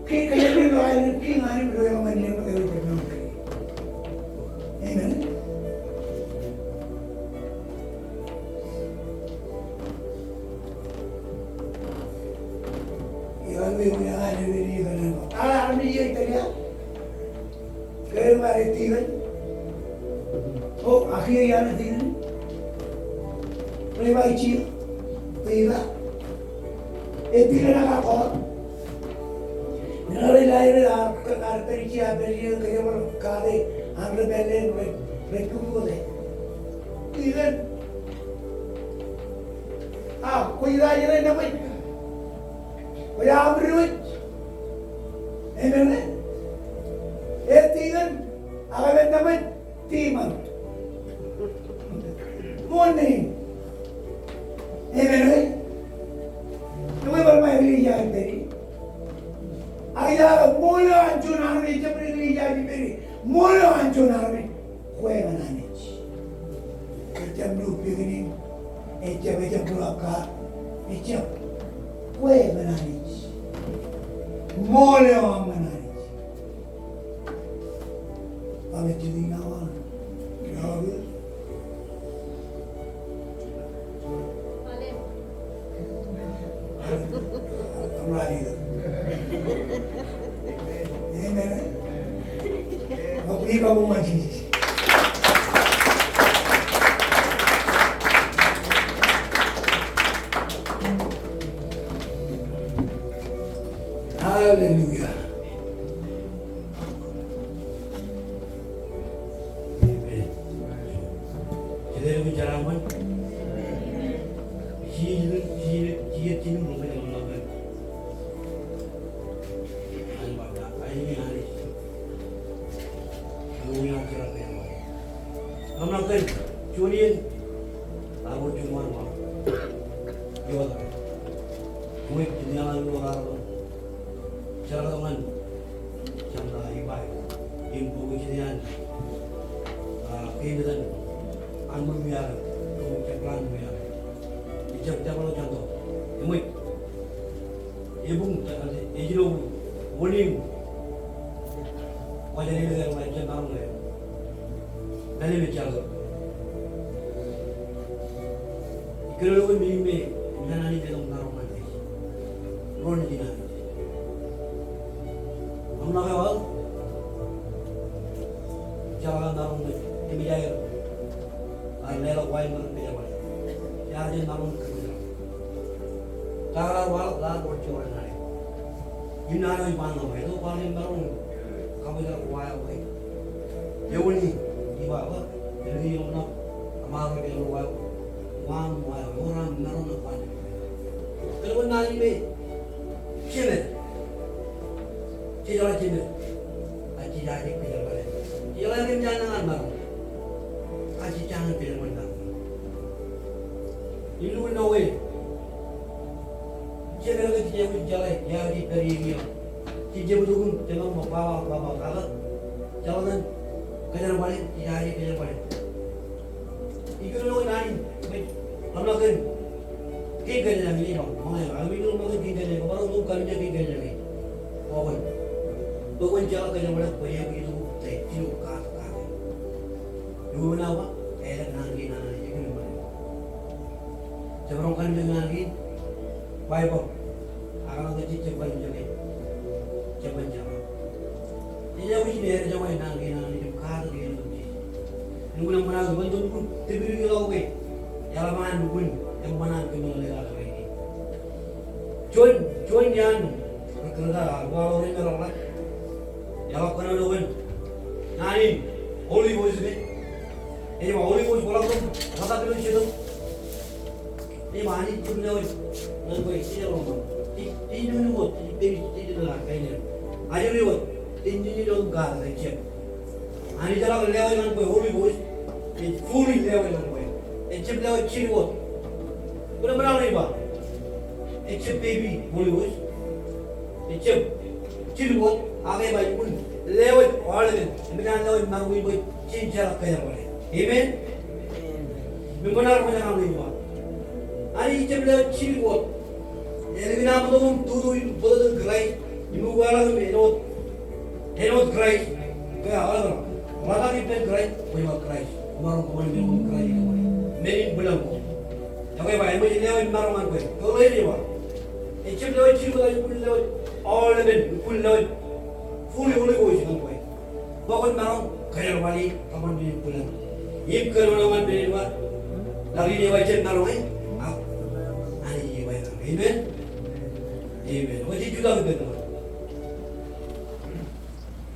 Kini kaya ni lo ayam kini nani berdua yang mana yang betul betul. Eman. Iwan ni ayam ni kan. Army ये करिया, कई बार तीवन, तो आखिर यार तीवन, प्रेमाई चीज़, तीवा, तीवन का कौन, नरे लाये आप परिचय आप परिचय कहीं पर काले, आंध्र पहले रेक्यूम को दे, तीवन, कोई राजा ने नहीं, कोई आमरुज Eman, tinggal, agak naman timang, morning, Eman, tuh bermain lihat tadi, ayah mula hancur hari jam ni lihat tadi, mula hancur hari, kue mana ni, jam dua begini, jam berapa, jam kue mana ni. Mole orang mana ni? Kalau jadi kawan, kawan. Kembali tu. Ini mana? Bukti kamu macam ni. Hallelujah. Amen. Jadi bicara apa? Dia tidak mungkin melakukan. Anbaga, ini hari. Dunia cerah yang mana? Melakukan curian, tahu cuma apa? Jual. Muik jenyalan luar. Cara dengan cara ibadah, impu kejadian keindahan anggun biar kecaplan biar ijab lo contoh emui ibung ejilo woling wajah ini dengan wajah baru ya dari bicara kalau lo mimpi mana ni dalam narongan ni ron dina amna kawal jalan narong ni timijaya arlela wai mar pejawal ya je narong kerja cara wal la bocor nai inana ipan lo itu paling narong kamu dah wai wai yewani iba apa jadi lo nak amar ke lo wai wang wai orang narong apa kalau nani be cile cile cile aji jadi pejawal jalan ni jangan baru aji jangan pilih mana ilu nawe jalan ke jalan ya di periya cije budukun jangan bawa kalah jalan kejar balik jadi kejar balik ikut nawe nani lama kan kita jangan ini bang mana kami dulu makan kita jangan baru tu kami jadi kita jangan kawan bukan jalan kejar balik bayar begitu teh kata dulu nawa elak nangi nangi ikut mana sebelum kami nangi baik bang akan kita cepat jalan ini aku ini ada jalan nangi nangi kata dia tu nunggu nak mana tu bantu pun tebiri kalau ke jalan mana pun yang mana kami lelak lagi join yang kerja bawa orang orang jalan kena dulu nani holy voice be ini mah holy voice bola tu kata dulu situ ini mah ni tu ni nan kau isi orang ini dulu buat ini dulu lah kayaknya aja dulu buat ini dulu gak ada cek ani jalan lewat nan kau holy voice ini fully lewat nan kau ini cek lewat ciri buat benar benar ni bah ini cek baby holy voice ini cek ciri buat आगे भाई उन level और बिना level मांगवी कोई चीज जरा कह रहा है Eman benar macam apa ini pak ani jam level ciri buat jadi bina apa tu tuh betul gerai ibu gua lalu enot gerai kayak apa mata ni pen gerai punya gerai orang kawan minum gerai menin belum oke pak ibu jadi level marungan gue kalau ini pak jam level ciri buat ibu level all level full level fully gue sih gue bahkan marung kayak wali kapan minum pulang If kerana beriman, lagi dia baca naruhin, ani dia baca, amen, amen. Wajib juga begitu.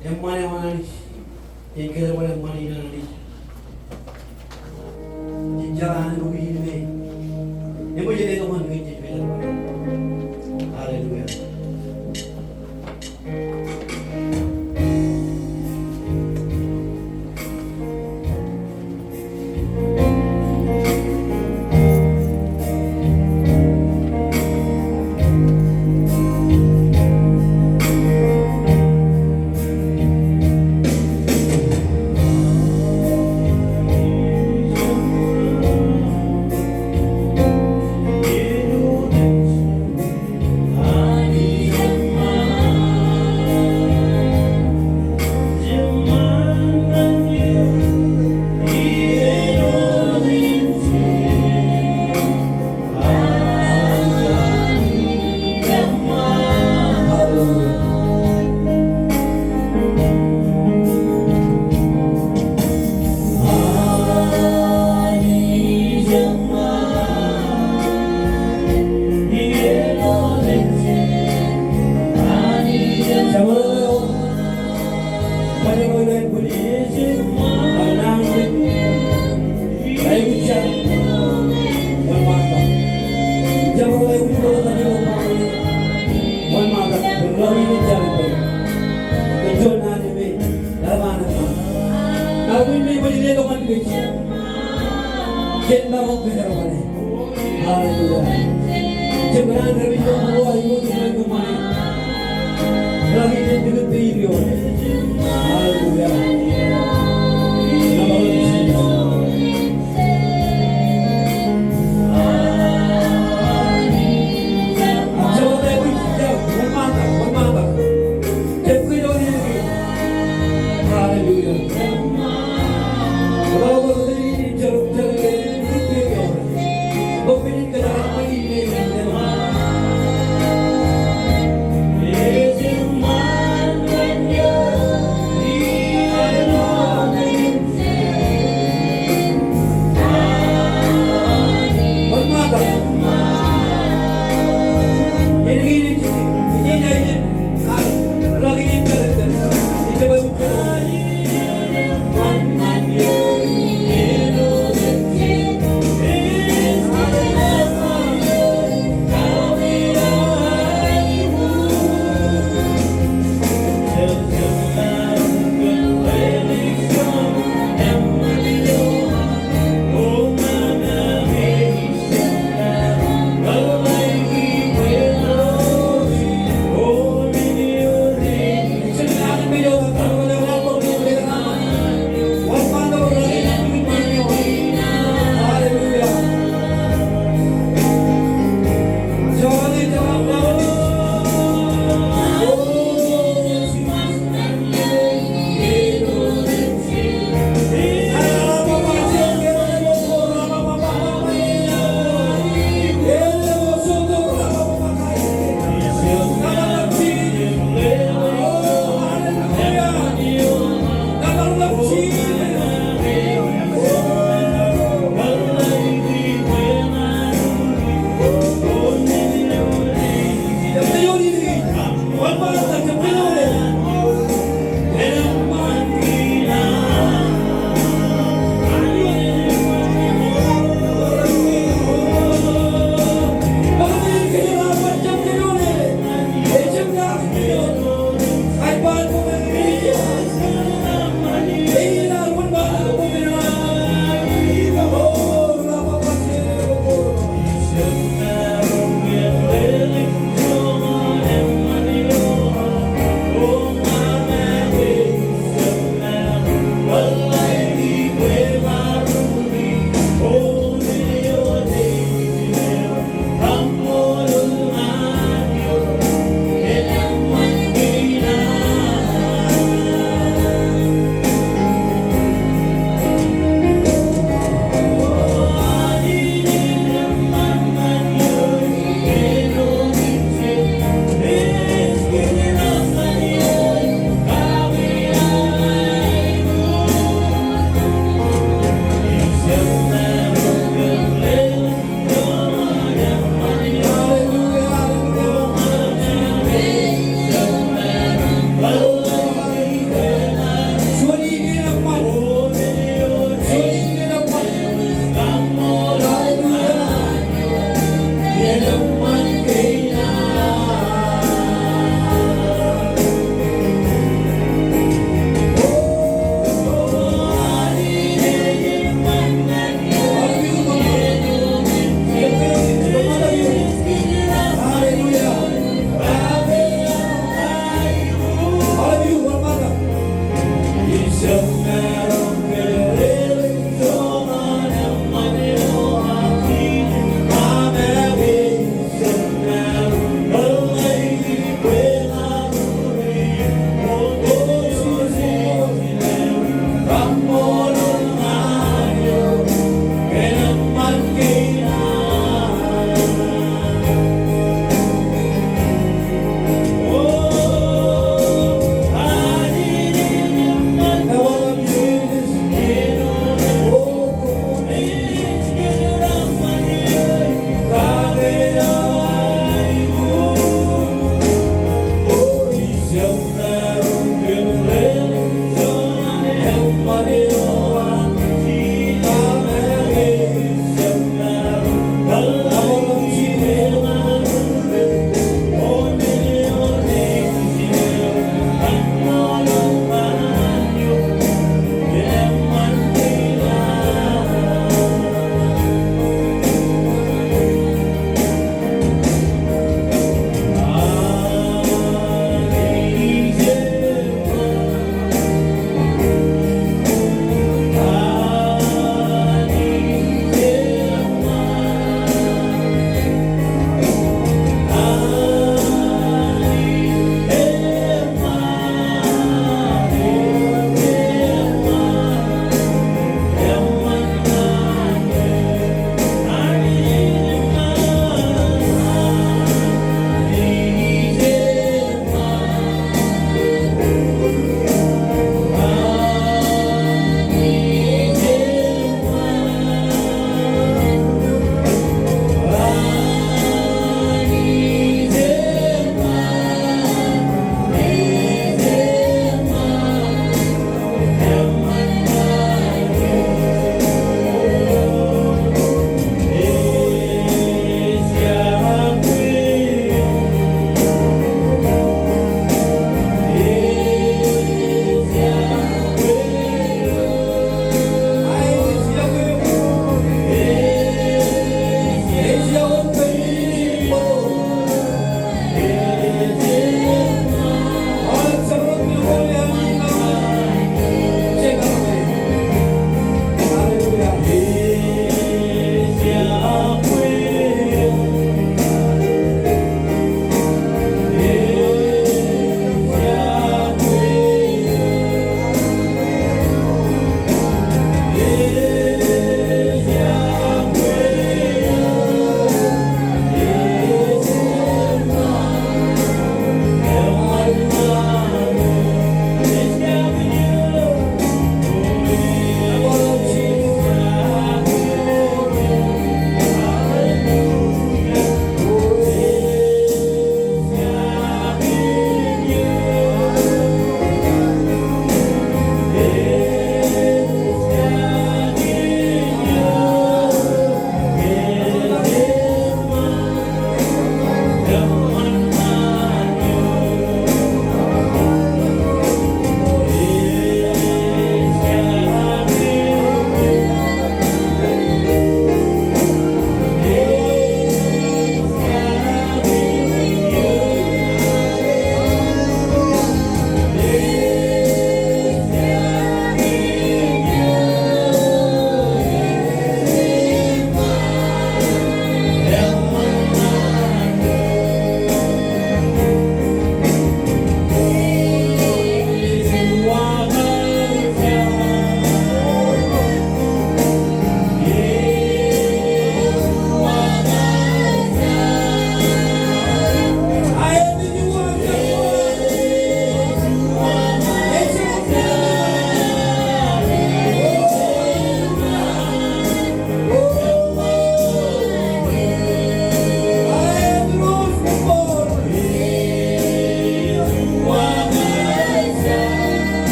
Yang mana ni, yang kerana mana ni, jalan rugi ini, yang boleh jadi teman kita benar. Haleluya. Hallelujah.